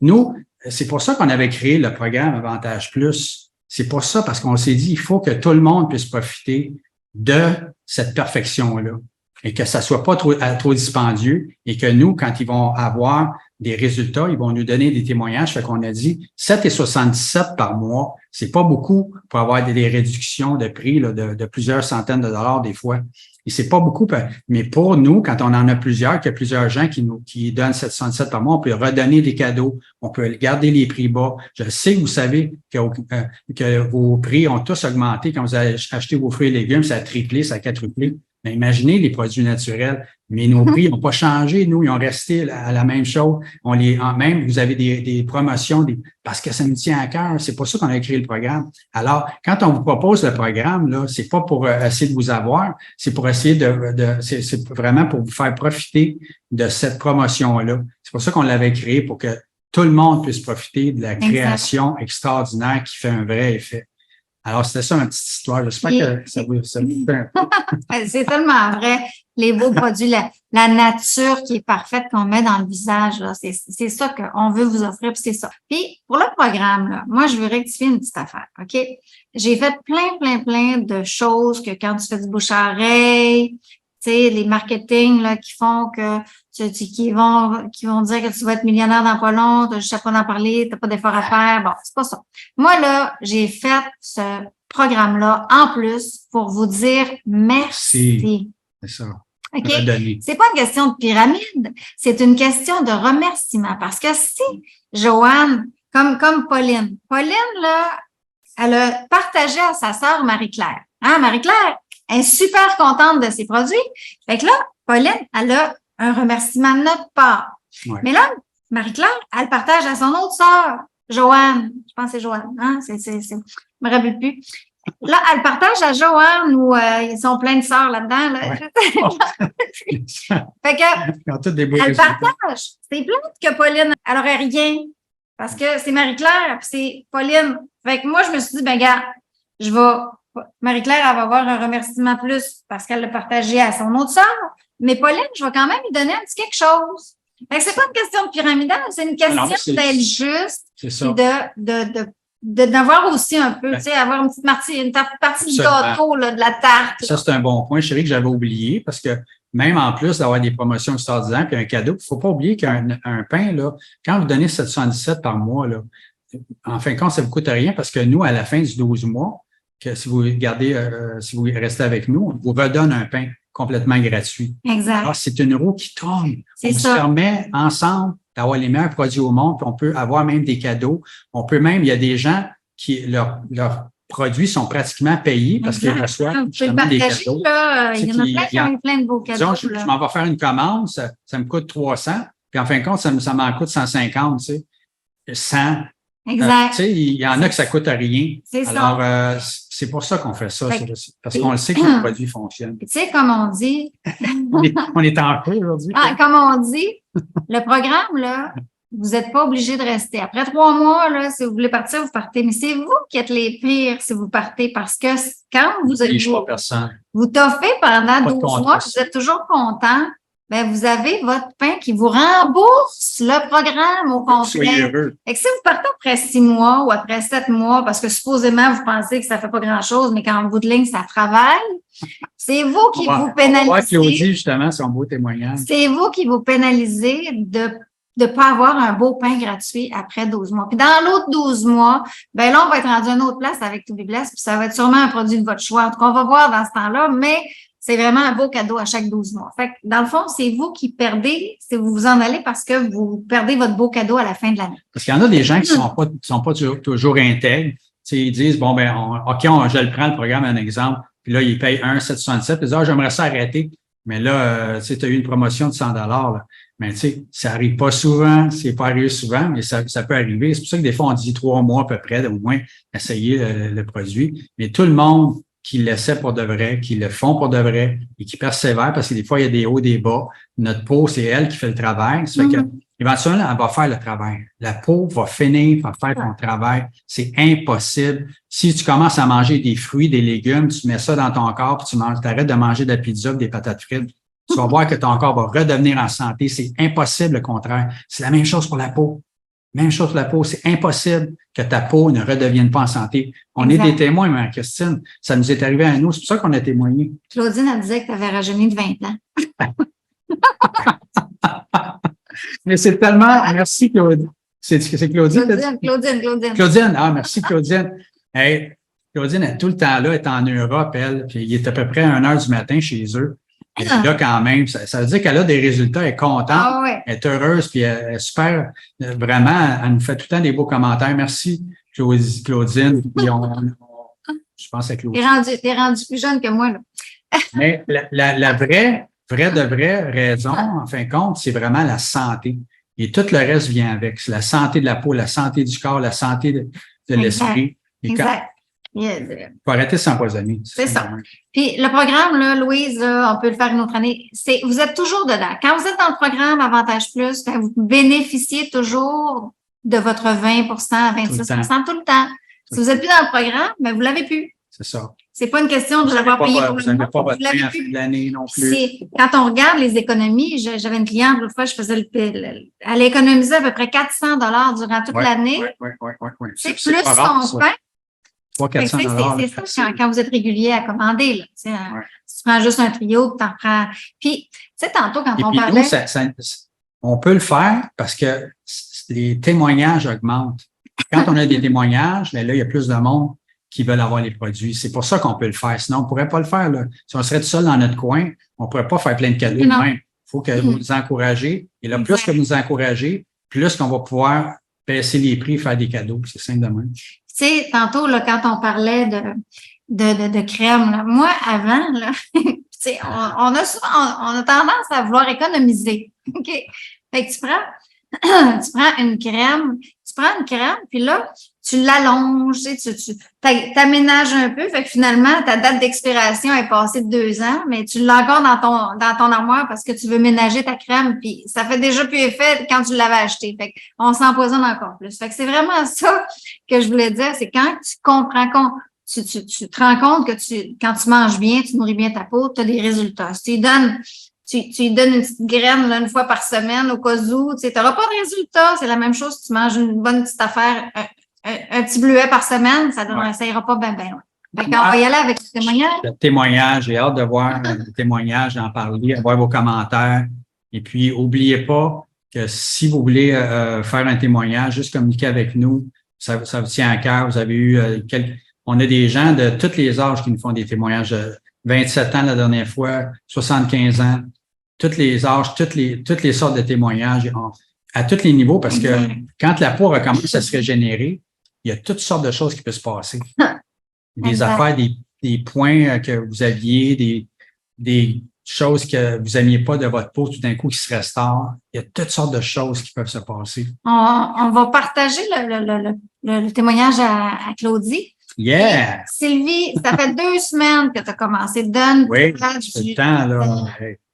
Nous, c'est pour ça qu'on avait créé le programme Avantage Plus. C'est pour ça, parce qu'on s'est dit, il faut que tout le monde puisse profiter de cette perfection-là. Et que ça soit pas trop dispendieux et que nous, quand ils vont avoir des résultats, ils vont nous donner des témoignages. Fait qu'on a dit 7,77 par mois, c'est pas beaucoup pour avoir des réductions de prix là, de plusieurs centaines de dollars des fois. Et c'est pas beaucoup, mais pour nous, quand on en a plusieurs, qu'il y a plusieurs gens qui donnent 7,77 par mois, on peut redonner des cadeaux, on peut garder les prix bas. Je sais que vous savez que vos prix ont tous augmenté quand vous avez acheté vos fruits et légumes, ça a triplé, ça a quadruplé. Mais imaginez les produits naturels. Mais nos prix n'ont pas changé. Nous, ils ont resté à la même chose. Même, vous avez des promotions, parce que ça nous tient à cœur. C'est pour ça qu'on a créé le programme. Alors, quand on vous propose le programme, là, c'est pas pour essayer de vous avoir, c'est pour essayer c'est vraiment pour vous faire profiter de cette promotion-là. C'est pour ça qu'on l'avait créé, pour que tout le monde puisse profiter de la création extraordinaire qui fait un vrai effet. Alors, c'était ça ma petite histoire. J'espère que ça vous fait un peu. C'est tellement vrai. Les beaux produits, la nature qui est parfaite qu'on met dans le visage, là, c'est ça qu'on veut vous offrir, puis c'est ça. Puis, pour le programme, là, moi, je veux rectifier une petite affaire, OK? J'ai fait plein de choses que quand tu fais du bouche-à-oreille, tu sais, les marketing là, qui font que qui vont dire que tu vas être millionnaire dans pas long, tu n'as juste pas d'en parler, tu n'as pas d'effort à faire. Bon, c'est pas ça. Moi, là, j'ai fait ce programme-là en plus pour vous dire merci. C'est ça. OK? C'est pas une question de pyramide, c'est une question de remerciement. Parce que si Joanne, comme Pauline, là, elle a partagé à sa sœur Marie-Claire. Hein, Marie-Claire est super contente de ses produits. Fait que là, Pauline, elle a un remerciement de notre part. Ouais. Mais là, Marie-Claire, elle partage à son autre sœur, Joanne. Je pense que c'est Joanne. Hein? Je me rappelle plus. Là, elle partage à Joanne où ils sont plein de sœurs là-dedans. Là. Ouais. Fait que, elle partage. C'est plate que Pauline, elle aurait rien. Parce que c'est Marie-Claire, puis c'est Pauline. Fait que moi, je me suis dit, ben gars, Marie-Claire, elle va avoir un remerciement plus parce qu'elle l'a partagé à son autre sœur. Mais Pauline, je vais quand même lui donner un petit quelque chose. Fait que c'est pas une question de pyramidale, c'est une question d'être juste. C'est ça. D'avoir aussi un peu, tu sais, avoir une petite partie du gâteau, là, de la tarte. Ça, c'est un bon point, chérie, que j'avais oublié parce que même en plus d'avoir des promotions extraordinaires puis un cadeau, il faut pas oublier qu'un pain, là, quand vous donnez 717 par mois, là, en fin de compte, ça vous coûte rien parce que nous, à la fin du 12 mois, que si vous restez avec nous, on vous redonne un pain complètement gratuit. Exact. Alors, c'est une roue qui tourne. C'est ça. On se permet ensemble d'avoir les meilleurs produits au monde, puis on peut avoir même des cadeaux. On peut même, il y a des gens qui, leurs produits sont pratiquement payés parce qu'ils reçoivent justement des cadeaux. Là, il y en a plein qui ont eu plein de beaux cadeaux. Disons, je m'en vais faire une commande, ça me coûte 300, puis en fin de compte, ça m'en coûte 150, tu sais. 100. Exact. Tu sais, il y en a que ça coûte rien. C'est alors, ça. c'est pour ça qu'on fait ça, parce qu'on le sait que les produits fonctionnent. Tu sais, comme on dit. on est en feu aujourd'hui. Comme on dit, le programme, là, vous n'êtes pas obligé de rester. Après 3 mois, là, si vous voulez partir, vous partez. Mais c'est vous qui êtes les pires si vous partez parce que quand vous toffez pendant 12 mois, vous êtes toujours content. Ben, vous avez votre pain qui vous rembourse le programme au complet. Soyez heureux. Et que si vous partez après 6 mois ou après 7 mois, parce que supposément vous pensez que ça fait pas grand-chose, mais qu'en bout de ligne, ça travaille, c'est vous qui vous pénalisez. On va voir Claudie, justement, son beau témoignage. C'est vous qui vous pénalisez de pas avoir un beau pain gratuit après 12 mois. Puis dans l'autre 12 mois, ben là, on va être rendu à une autre place avec Toubibless, puis ça va être sûrement un produit de votre choix. En tout cas, on va voir dans ce temps-là, mais c'est vraiment un beau cadeau à chaque 12 mois. Fait que, dans le fond, c'est vous qui perdez, c'est vous vous en allez parce que vous perdez votre beau cadeau à la fin de l'année. Parce qu'il y en a des gens qui sont pas toujours intègres. Tu sais, ils disent, bon, ben, je le prends, le programme, un exemple. Puis là, ils payent 1,767. Ils disent, j'aimerais ça arrêter. Mais là, tu sais, tu as eu une promotion de $100, là. Mais tu sais, ça arrive pas souvent, c'est pas arrivé souvent, mais ça peut arriver. C'est pour ça que des fois, on dit 3 mois à peu près, au moins, essayer le produit. Mais tout le monde qui l'essaie pour de vrai, qui le font pour de vrai et qui persévèrent, parce que des fois, il y a des hauts, des bas. Notre peau, c'est elle qui fait le travail. Ça fait que, éventuellement, elle va faire le travail. La peau va finir par faire ton travail. C'est impossible. Si tu commences à manger des fruits, des légumes, tu mets ça dans ton corps, puis tu arrêtes de manger de la pizza, des patates frites, tu vas voir que ton corps va redevenir en santé. C'est impossible, le contraire. C'est la même chose pour la peau. Même chose pour la peau. C'est impossible que ta peau ne redevienne pas en santé. On est des témoins, mais Christine, ça nous est arrivé à nous. C'est pour ça qu'on a témoigné. Claudine, elle disait que tu avais rajeuni de 20 ans. Mais c'est tellement... Merci, Claudine. C'est Claudine? Claudine. Ah, merci, Claudine. Hey, Claudine est tout le temps là, elle est en Europe, elle. Puis il est à peu près 1h du matin chez eux. Et là, quand même, ça veut dire qu'elle a des résultats, elle est contente, elle est heureuse, puis elle est super, vraiment, elle nous fait tout le temps des beaux commentaires. Merci, Claudine. Puis je pense à Claudine. T'es rendu plus jeune que moi, là. Mais la vraie raison, en fin de compte, c'est vraiment la santé. Et tout le reste vient avec. C'est la santé de la peau, la santé du corps, la santé de l'esprit. Exact. Il faut arrêter de s'empoisonner. C'est ça. Puis le programme, là, Louise, là, on peut le faire une autre année. Vous êtes toujours dedans. Quand vous êtes dans le programme Avantage Plus, vous bénéficiez toujours de votre 20 26 tout le temps. Si vous n'êtes plus dans le programme, mais vous ne l'avez plus. C'est ça. C'est pas une question de l'avoir payé pour le mois. Vous n'avez pas votre prix à fin de l'année non plus. Quand on regarde les économies, j'avais une cliente, l'autre fois, je faisais elle économisait à peu près 400 durant toute l'année. Oui. C'est plus son pain. 300-400 C'est ça, quand vous êtes régulier à commander. Là, si tu prends juste un trio, tu en prends. Puis, tu sais, tantôt, quand on parlait. Nous, on peut le faire parce que les témoignages augmentent. Quand on a des témoignages, là, il y a plus de monde qui veulent avoir les produits. C'est pour ça qu'on peut le faire. Sinon, on ne pourrait pas le faire. Là. Si on serait tout seul dans notre coin, on ne pourrait pas faire plein de cadeaux de même. Il faut que vous nous encouragez. Et là, plus que vous nous encouragez, plus qu'on va pouvoir baisser les prix et faire des cadeaux. C'est simple de même. Tu sais, tantôt, là, quand on parlait de crème, là, moi, avant, là, on a tendance à vouloir économiser. OK? Fait que tu prends une crème, puis là, tu l'allonges, tu t'aménages un peu, fait que finalement, ta date d'expiration est passée de 2 ans, mais tu l'as encore dans ton armoire parce que tu veux ménager ta crème, puis ça fait déjà plus effet quand tu l'avais acheté. Fait qu'on s'empoisonne encore plus. Fait que c'est vraiment ça que je voulais dire, c'est quand tu comprends, tu te rends compte que quand tu manges bien, tu nourris bien ta peau, tu as des résultats. Si tu lui donnes une petite graine là, une fois par semaine au cas où, tu n'auras pas de résultat. C'est la même chose si tu manges une bonne petite affaire, un petit bleuet par semaine, ça ira pas bien loin. On va y aller avec le témoignage. Le témoignage, j'ai hâte de voir le témoignage, d'en parler, voir vos commentaires. Et puis, n'oubliez pas que si vous voulez faire un témoignage, juste communiquer avec nous, ça vous tient à cœur. Vous avez eu on a des gens de tous les âges qui nous font des témoignages. 27 ans la dernière fois, 75 ans, tous les âges, toutes les sortes de témoignages à tous les niveaux, parce que quand la peau recommence à se régénérer, il y a toutes sortes de choses qui peuvent se passer. Des affaires, des points que vous aviez, des choses que vous n'aimiez pas de votre peau, tout d'un coup, qui se restaurent. Il y a toutes sortes de choses qui peuvent se passer. On va partager le témoignage à Claudie. Yeah! Et Sylvie, ça fait 2 semaines que tu as commencé. Donne oui, c'est le temps, là.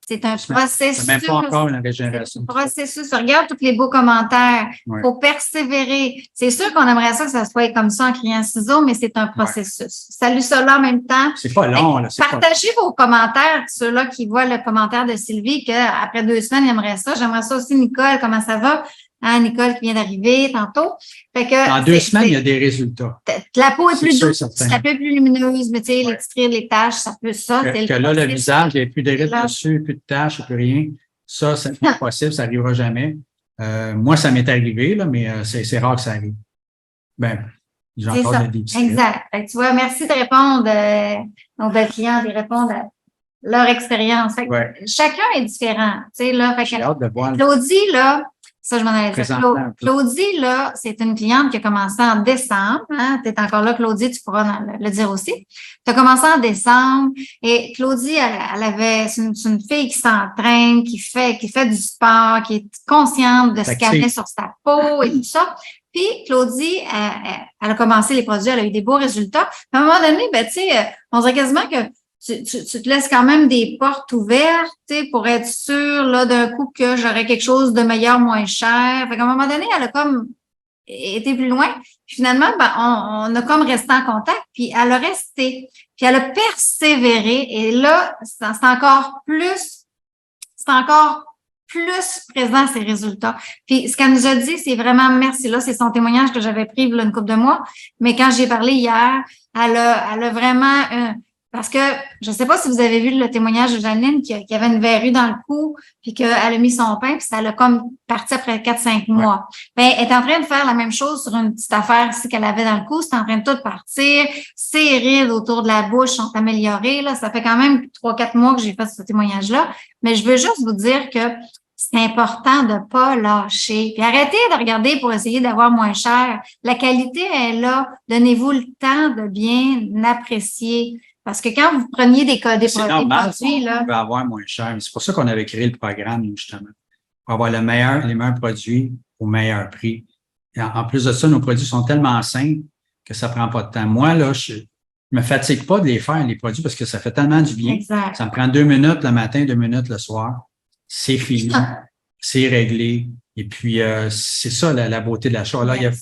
C'est un processus. C'est même pas encore une régénération. C'est un processus. Regarde tous les beaux commentaires. Il faut persévérer. C'est sûr qu'on aimerait ça que ça soit comme ça en criant ciseaux, mais c'est un processus. Salut cela en même temps. C'est pas long, là. Partagez vos commentaires, ceux-là qui voient le commentaire de Sylvie, qu'après 2 semaines, ils aimeraient ça. J'aimerais ça aussi, Nicole, comment ça va? Hein, Nicole qui vient d'arriver tantôt. Fait que, en 2 semaines, il y a des résultats. La peau est plus douce, un peu plus lumineuse, mais tu sais, l'extrait les taches, ça peut ça. Que là, le visage, il n'y a plus de rides dessus, plus de taches, plus rien. Ça, c'est impossible, ça n'arrivera jamais. Moi, ça m'est arrivé, là, mais c'est rare que ça arrive. J'ai encore des difficultés. Exact. Fait que tu vois, merci de répondre, nos belles clients, de répondre à leur expérience. Fait que chacun est différent. Tu sais, là, j'ai hâte de voir. Claudie, là, ça, je m'en allais dire. Claudie, là, c'est une cliente qui a commencé en décembre. Hein? Tu es encore là, Claudie, tu pourras le dire aussi. Tu as commencé en décembre et Claudie, c'est une fille qui s'entraîne, qui fait du sport, qui est consciente de ce qu'elle met sur sa peau et tout ça. Puis, Claudie, elle a commencé les produits, elle a eu des beaux résultats. À un moment donné, tu sais, on dirait quasiment que tu te laisses quand même des portes ouvertes, tu sais, pour être sûr, là, d'un coup, que j'aurais quelque chose de meilleur, moins cher. Fait qu'à un moment donné, elle a comme été plus loin. Puis finalement, on a comme resté en contact, puis elle a resté. Puis elle a persévéré. Et là, c'est encore plus présent, ces résultats. Puis ce qu'elle nous a dit, c'est vraiment merci. Là, c'est son témoignage que j'avais pris là, une couple de mois. Mais quand j'ai parlé hier, elle a vraiment... Parce que je ne sais pas si vous avez vu le témoignage de Janine qui avait une verrue dans le cou, puis qu'elle a mis son pain, puis ça l'a comme parti après 4-5 mois. Ben, elle est en train de faire la même chose sur une petite affaire ici qu'elle avait dans le cou. C'est en train de tout partir. Ses rides autour de la bouche sont améliorées. Là. Ça fait quand même 3-4 mois que j'ai fait ce témoignage-là. Mais je veux juste vous dire que c'est important de ne pas lâcher. Puis arrêtez de regarder pour essayer d'avoir moins cher. La qualité est là. Donnez-vous le temps de bien apprécier Parce que quand vous preniez des C'est normal, produits, on là, veut avoir moins cher. C'est pour ça qu'on avait créé le programme, justement, pour avoir les meilleurs produits au meilleur prix. Et en plus de ça, nos produits sont tellement simples que ça prend pas de temps. Moi, là, je me fatigue pas de les faire, les produits, parce que ça fait tellement du bien. exact. Ça me prend 2 minutes le matin, 2 minutes le soir. C'est fini. C'est réglé. Et puis, c'est ça, la beauté de la chose. Là, il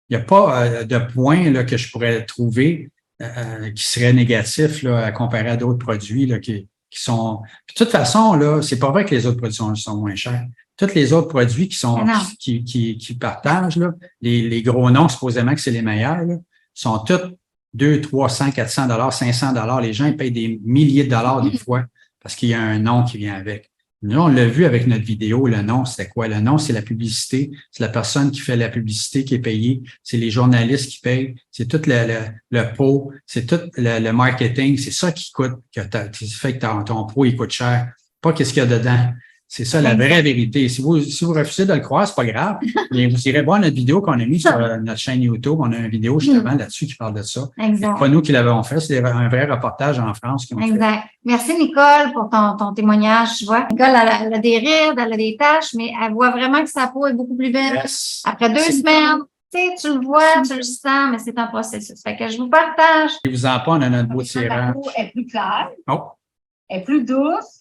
y a pas de point là, que je pourrais trouver qui serait négatif là, à comparer à d'autres produits là, qui sont. Puis, de toute façon, là, c'est pas vrai que les autres produits sont moins chers. Tous les autres produits qui partagent, là, les gros noms, supposément que c'est les meilleurs, là, sont tous 200, 300, 400 $, 500 $. Les gens ils payent des milliers de dollars des fois parce qu'il y a un nom qui vient avec. Nous, on l'a vu avec notre vidéo, le nom, c'était quoi? Le nom, c'est la publicité. C'est la personne qui fait la publicité qui est payée. C'est les journalistes qui payent. C'est tout le pot. C'est tout le marketing. C'est ça qui coûte, qui fait que ton pot, il coûte cher. Pas qu'est-ce qu'il y a dedans. C'est ça la vraie vérité. Si vous refusez de le croire, c'est pas grave. Mais vous irez voir notre vidéo qu'on a mise sur notre chaîne YouTube. On a une vidéo justement là-dessus qui parle de ça. Exact. C'est pas nous qui l'avons fait, c'est un vrai reportage en France qui ont exact. Merci Nicole pour ton témoignage. Tu vois, Nicole, elle a des rides, elle a des taches, mais elle voit vraiment que sa peau est beaucoup plus belle. Yes. Après 2 semaines, tu le vois, tu le sens, mais c'est un processus. Fait que je vous partage. Et vous en pas, on a notre beau tirant. La peau est plus claire, Oh. elle est plus douce.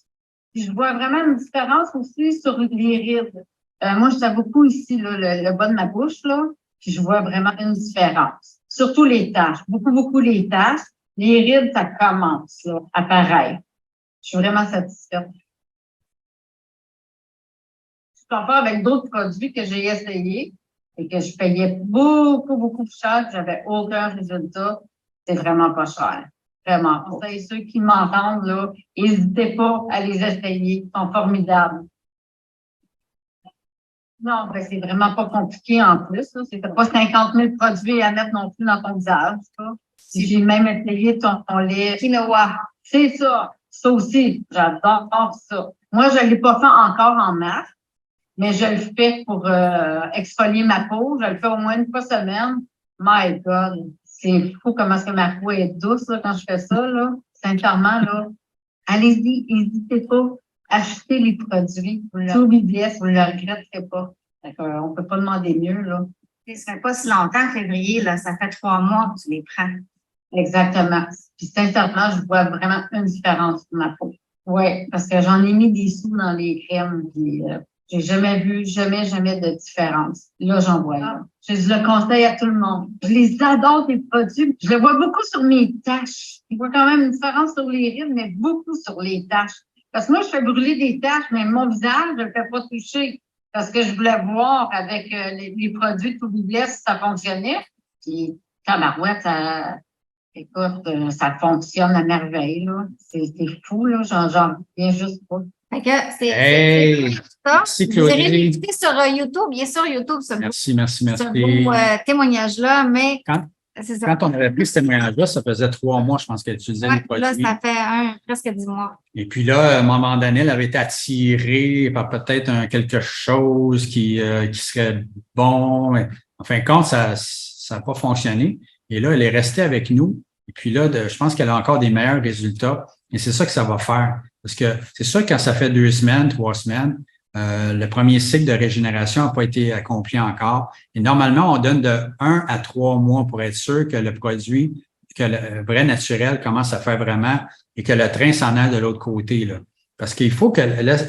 Puis je vois vraiment une différence aussi sur les rides. Moi, je vois beaucoup ici, là, le bas de ma bouche, là, puis je vois vraiment une différence. Surtout les taches. Beaucoup les taches. Les rides, ça commence là, à apparaître. Je suis vraiment satisfaite. Je compare avec d'autres produits que j'ai essayés et que je payais beaucoup plus cher, que j'avais aucun résultat. C'est vraiment pas cher. Vraiment. Et ceux qui m'entendent, là, n'hésitez pas à les essayer. Ils sont formidables. Non, ben, c'est vraiment pas compliqué en plus. Là. C'est pas 50 000 produits à mettre non plus dans ton visage. Ça. Si j'ai même essayé ton lait quinoa. C'est ça. Ça aussi, j'adore ça. Moi, je l'ai pas fait encore en masse, mais je le fais pour exfolier ma peau. Je le fais au moins une fois semaine. My God. C'est fou comment est-ce que ma peau est douce là, quand je fais ça. Là. Sincèrement, là, allez-y, n'hésitez pas. Achetez les produits. Tout BBS, vous ne le regretterez pas. On ne peut pas demander mieux. Là. Ça fait pas si longtemps, février, là, ça fait 3 mois que tu les prends. Exactement. Puis sincèrement, je vois vraiment une différence sur ma peau. Oui, parce que j'en ai mis des sous dans les crèmes. Puis, j'ai jamais vu, jamais de différence. Là, j'en vois. Là. Je le conseille à tout le monde. Je les adore, les produits. Je le vois beaucoup sur mes taches. Je vois quand même une différence sur les rides, mais beaucoup sur les taches. Parce que moi, je fais brûler des taches, mais mon visage, je le fais pas toucher. Parce que je voulais voir avec les produits de Toubibless si ça fonctionnait. Puis, tabarouette, écoute, ça fonctionne à merveille, là. C'est fou, là. J'en reviens juste pas. Fait que Hey! ça. Merci, Vous Claudie. irez l'écouter sur YouTube, bien sûr, YouTube, ce Merci. beau témoignage-là, mais c'est ça. Quand on avait pris ce témoignage-là, ça faisait 3 mois, je pense qu'elle utilisait les produits. Là, ça fait presque 10 mois. Et puis là, à un moment donné, elle avait été attirée par peut-être quelque chose qui serait bon. En fin de compte, ça n'a pas fonctionné. Et là, elle est restée avec nous. Et puis là, je pense qu'elle a encore des meilleurs résultats. Et c'est ça que ça va faire. Parce que c'est sûr que quand ça fait 2 semaines, 3 semaines, le premier cycle de régénération n'a pas été accompli encore. Et normalement, on donne de 1 à 3 mois pour être sûr que le produit, que le vrai naturel commence à faire vraiment et que le train s'en aille de l'autre côté, là. Parce qu'il faut que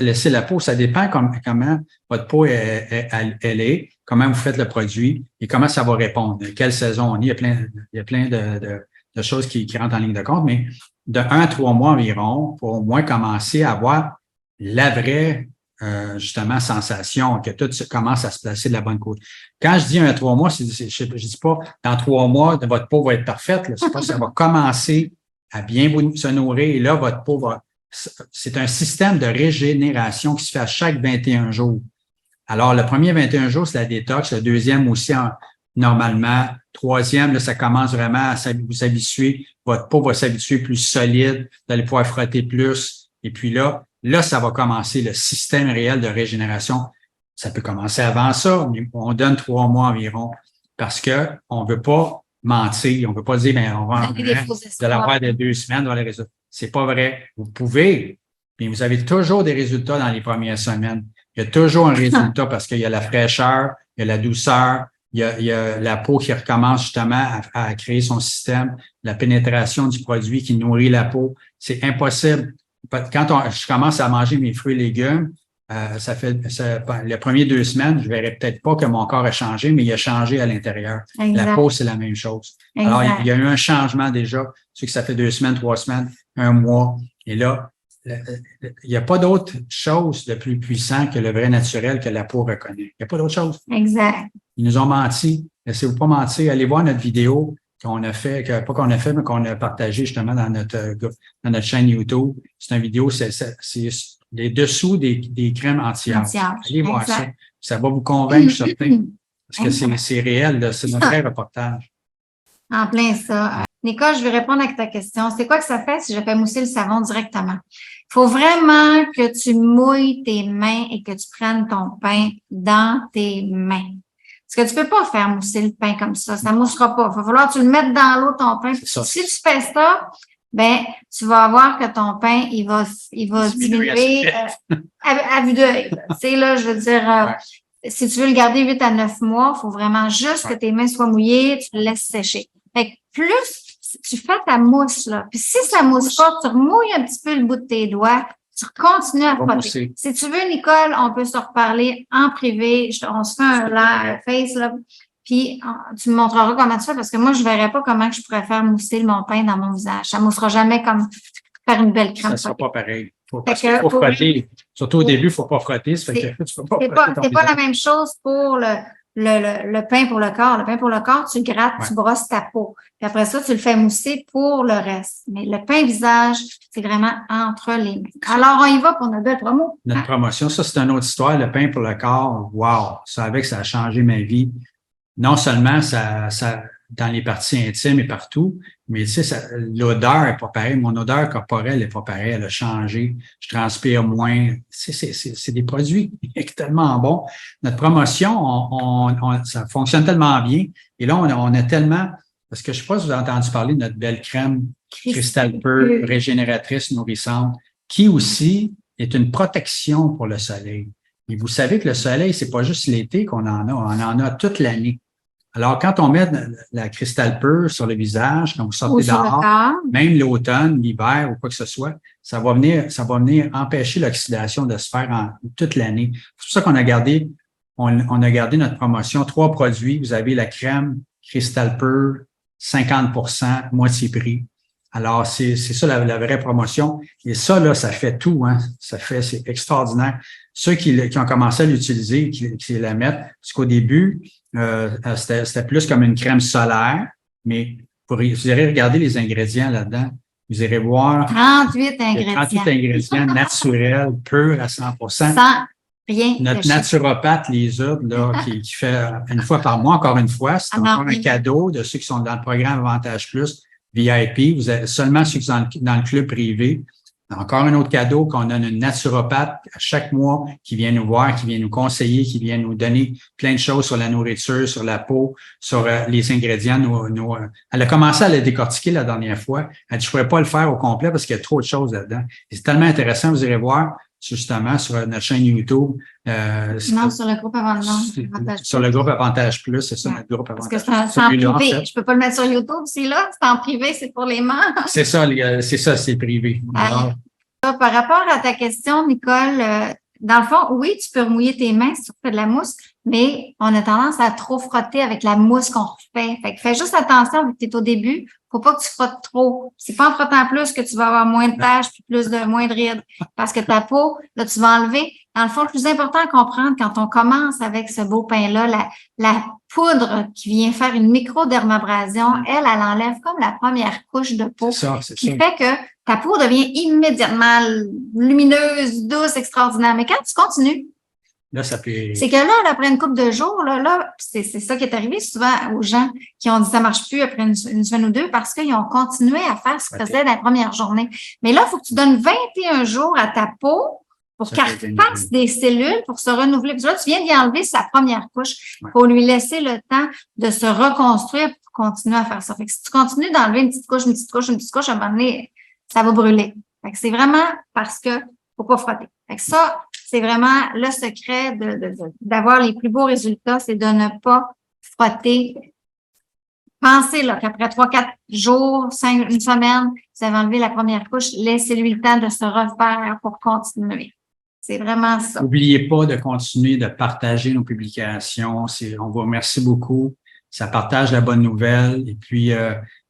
laisser la peau, ça dépend comment votre peau elle est, comment vous faites le produit et comment ça va répondre, quelle saison on est. Il y a plein de choses qui rentrent en ligne de compte, mais de 1 à 3 mois environ, pour au moins commencer à avoir la vraie justement sensation, que tout commence à se placer de la bonne côté. Quand je dis 1 à 3 mois, je dis pas dans 3 mois, votre peau va être parfaite. Là, c'est pas ça va commencer à bien se nourrir et là, votre peau va. C'est un système de régénération qui se fait à chaque 21 jours. Alors, le premier 21 jours, c'est la détox. Le deuxième aussi, normalement. Troisième, là, ça commence vraiment à vous habituer. Votre peau va s'habituer plus solide. Vous allez pouvoir frotter plus. Et puis là, ça va commencer le système réel de régénération. Ça peut commencer avant ça, mais on donne 3 mois environ parce que on veut pas mentir. On ne peut pas dire, on va de l'avoir de 2 semaines, dans les résultats. C'est pas vrai. Vous pouvez, mais vous avez toujours des résultats dans les premières semaines. Il y a toujours un résultat parce qu'il y a la fraîcheur, il y a la douceur, il y a la peau qui recommence justement à créer son système, la pénétration du produit qui nourrit la peau. C'est impossible. Quand je commence à manger mes fruits et légumes, les premières 2 semaines, je verrai peut-être pas que mon corps a changé, mais il a changé à l'intérieur. Exact. La peau, c'est la même chose. Exact. Alors, il y a eu un changement déjà. Tu sais que ça fait 2 semaines, 3 semaines, 1 mois. Et là, il n'y a pas d'autre chose de plus puissant que le vrai naturel que la peau reconnaît. Il n'y a pas d'autre chose. Exact. Ils nous ont menti. Laissez-vous pas mentir. Allez voir notre vidéo qu'on a fait, pas qu'on a fait, mais qu'on a partagé justement dans notre chaîne YouTube. C'est une vidéo, c'est les dessous des crèmes anti-âge. Allez voir ça. Ça va vous convaincre, je suis certain. Parce que c'est réel, là. C'est notre vrai reportage. En plein ça. Nicole, je vais répondre à ta question. C'est quoi que ça fait si je fais mousser le savon directement? Il faut vraiment que tu mouilles tes mains et que tu prennes ton pain dans tes mains. Parce que tu peux pas faire mousser le pain comme ça. Ça moussera pas. Il va falloir que tu le mettes dans l'eau, ton pain. Si tu fais ça, tu vas voir que ton pain, il va diminuer à vue d'œil. Tu sais, là, je veux dire, si tu veux le garder 8 à 9 mois, il faut vraiment juste que tes mains soient mouillées, tu le laisses sécher. Fait que plus tu fais ta mousse, là, puis si ça mousse pas, tu remouilles un petit peu le bout de tes doigts, tu continues à frotter. Si tu veux, Nicole, on peut se reparler en privé. On se fait un face, là, puis tu me montreras comment tu fais, parce que moi, je verrais pas comment je pourrais faire mousser mon pain dans mon visage. Ça moussera jamais comme faire une belle crème. Ça sera pas pareil. Parce qu'il faut frotter. Surtout au début, il faut pas frotter. Ça fait que tu peux pas frotter. C'est pas la même chose pour le pain pour le corps. Le pain pour le corps, tu le grattes, tu brosses ta peau. Puis après ça, tu le fais mousser pour le reste. Mais le pain visage, c'est vraiment entre les mains. Alors, on y va pour notre belle promo. Notre promotion, ça, c'est une autre histoire. Le pain pour le corps, wow! Ça a changé ma vie. Non seulement ça dans les parties intimes et partout, mais tu sais, l'odeur est pas pareille. Mon odeur corporelle est pas pareille. Elle a changé. Je transpire moins. C'est des produits tellement bons. Notre promotion, ça fonctionne tellement bien. Et là, on a tellement, parce que je sais pas si vous avez entendu parler de notre belle crème Crystal Pearl, régénératrice, nourrissante, qui aussi est une protection pour le soleil. Et vous savez que le soleil, c'est pas juste l'été qu'on en a, on en a toute l'année. Alors, quand on met la Crystal Pearl sur le visage, quand vous sortez dehors, même l'automne, l'hiver ou quoi que ce soit, ça va venir empêcher l'oxydation de se faire toute l'année. C'est pour ça qu'on a gardé, on a gardé notre promotion. 3 produits. Vous avez la crème Crystal Pearl, 50%, moitié prix. Alors, c'est ça la vraie promotion. Et ça, là, ça fait tout, hein. C'est extraordinaire. Ceux qui ont commencé à l'utiliser, qui la mettent, parce qu'au début, c'était plus comme une crème solaire, mais vous irez regarder les ingrédients là-dedans. Vous irez voir 38 ingrédients. 38 ingrédients naturels, purs à 100%. Sans rien. Notre naturopathe les a, là, qui fait une fois par mois, encore une fois. C'est encore un cadeau de ceux qui sont dans le programme Avantage Plus VIP. Vous avez seulement ceux qui sont dans le club privé. Encore un autre cadeau qu'on a une naturopathe à chaque mois qui vient nous voir, qui vient nous conseiller, qui vient nous donner plein de choses sur la nourriture, sur la peau, sur les ingrédients. Elle a commencé à la décortiquer la dernière fois. Elle dit, je ne pourrais pas le faire au complet parce qu'il y a trop de choses là-dedans. Et c'est tellement intéressant, vous irez voir justement sur notre chaîne YouTube. Non, sur le groupe Avantage Plus. Sur le groupe Avantage Plus, c'est ça, notre groupe Avantage Plus. Parce que c'est en privé. En fait. Je peux pas le mettre sur YouTube, c'est là. C'est en privé, c'est pour les membres. C'est ça, c'est privé. Alors, par rapport à ta question, Nicole, dans le fond, oui, tu peux remouiller tes mains si tu fais de la mousse, mais on a tendance à trop frotter avec la mousse qu'on refait. Fait que fais juste attention, vu que tu es au début, faut pas que tu frottes trop. C'est pas en frottant plus que tu vas avoir moins de taches puis moins de rides. Parce que ta peau, là, tu vas enlever. Dans le fond, le plus important à comprendre quand on commence avec ce beau pain-là, la poudre qui vient faire une microdermabrasion, elle enlève comme la première couche de peau. Qui fait que ta peau devient immédiatement lumineuse, douce, extraordinaire. Mais quand tu continues, là, ça peut... c'est que là, après une couple de jours, c'est ça qui est arrivé souvent aux gens qui ont dit ça marche plus après une semaine ou 2 parce qu'ils ont continué à faire ce qu'ils faisaient dans la première journée. Mais là, il faut que tu donnes 21 jours à ta peau pour qu'elle fasse des cellules pour se renouveler. Parce que là, tu viens d'y enlever sa première couche. Il faut lui laisser le temps de se reconstruire pour continuer à faire ça. Fait que si tu continues d'enlever une petite couche, à un moment donné, ça va brûler. Fait que c'est vraiment parce que faut pas frotter. Fait que ça, c'est vraiment le secret d'avoir les plus beaux résultats, c'est de ne pas frotter. Pensez là qu'après 3-4 jours, une semaine, vous avez enlevé la première couche, laissez-lui le temps de se refaire pour continuer. C'est vraiment ça. N'oubliez pas de continuer de partager nos publications. On vous remercie beaucoup. Ça partage la bonne nouvelle. Et puis,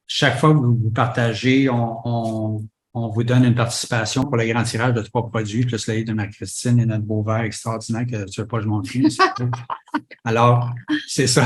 chaque fois que vous partagez, on vous donne une participation pour le grand tirage de 3 produits, plus le livre de Marie-Christine et notre beau verre extraordinaire que tu veux pas que je montre plus. Alors, c'est ça.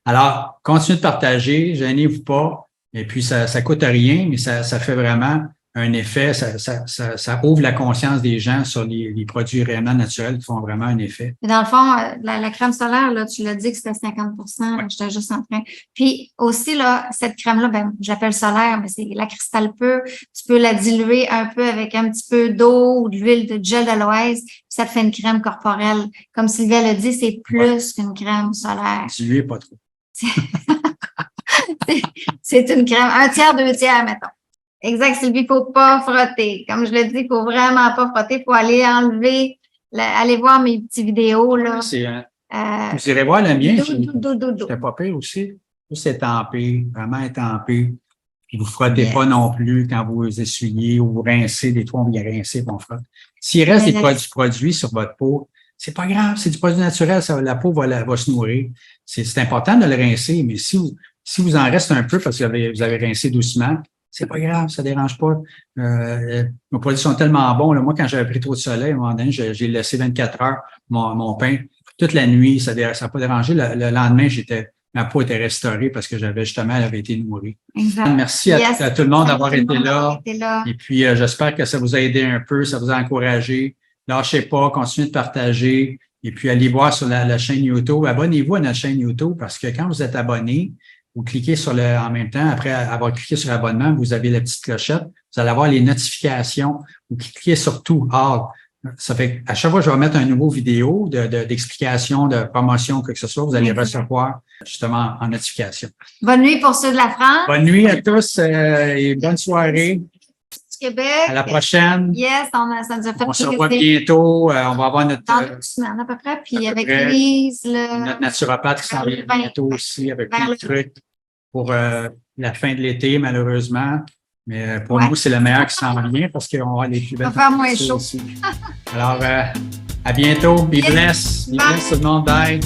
Alors, continuez de partager, gênez-vous pas. Et puis, ça coûte rien, mais ça fait vraiment un effet, ça ouvre la conscience des gens sur les produits réellement naturels qui font vraiment un effet. Dans le fond, la crème solaire, là, tu l'as dit que c'était 50 Ouais. J'étais juste en train. Puis aussi, là, cette crème-là, j'appelle solaire, mais c'est la cristal pure. Tu peux la diluer un peu avec un petit peu d'eau ou de l'huile de gel d'aloès, puis ça te fait une crème corporelle. Comme Sylvia l'a dit, c'est plus qu'une crème solaire. Diluez pas trop. C'est une crème, 1/3, 2/3, mettons. Exact, Sylvie, faut pas frotter. Comme je l'ai dit, faut vraiment pas frotter. Faut aller enlever, aller voir mes petites vidéos, là. Vous irez voir le mien. C'était C'était pas pire aussi. Juste étampé, vraiment étampé. Puis vous frottez pas non plus quand vous essuyez ou vous rincez. Des fois, on vient rincer, on frotte. S'il reste des produits sur votre peau, c'est pas grave, c'est du produit naturel, la peau va se nourrir. C'est important de le rincer, mais si vous en reste un peu parce que vous avez rincé doucement, c'est pas grave, ça dérange pas. Nos produits sont tellement bons. Là. Moi, quand j'avais pris trop de soleil, à un moment donné, j'ai laissé 24 heures mon pain. Toute la nuit, ça n'a pas dérangé. Le lendemain, ma peau était restaurée parce que elle avait été nourrie. Exact. Merci à tout le monde d'avoir été là. Et puis, j'espère que ça vous a aidé un peu, ça vous a encouragé. Lâchez pas, continuez de partager. Et puis, allez voir sur la chaîne YouTube. Abonnez-vous à notre chaîne YouTube parce que quand vous êtes abonné, vous cliquez en même temps, après avoir cliqué sur abonnement, vous avez la petite clochette, vous allez avoir les notifications, vous cliquez sur tout. Ça fait à chaque fois que je vais mettre un nouveau vidéo d'explication, de promotion, quoi que ce soit, vous allez recevoir justement en notification. Bonne nuit pour ceux de la France. Bonne nuit à tous et bonne soirée. Du Québec. À la prochaine. Yes, ça nous a fait On se revoit bientôt. On va avoir dans 2 semaines à peu près. Puis avec Lise, notre naturopathe qui s'en vient bientôt aussi avec plein de trucs pour la fin de l'été, malheureusement. Mais pour nous, c'est le meilleur qui s'en vient parce qu'on va les plus belles. Ça va faire moins chaud. Aussi. Alors, à bientôt. Be blessed. Be blessed tout le monde. Bye.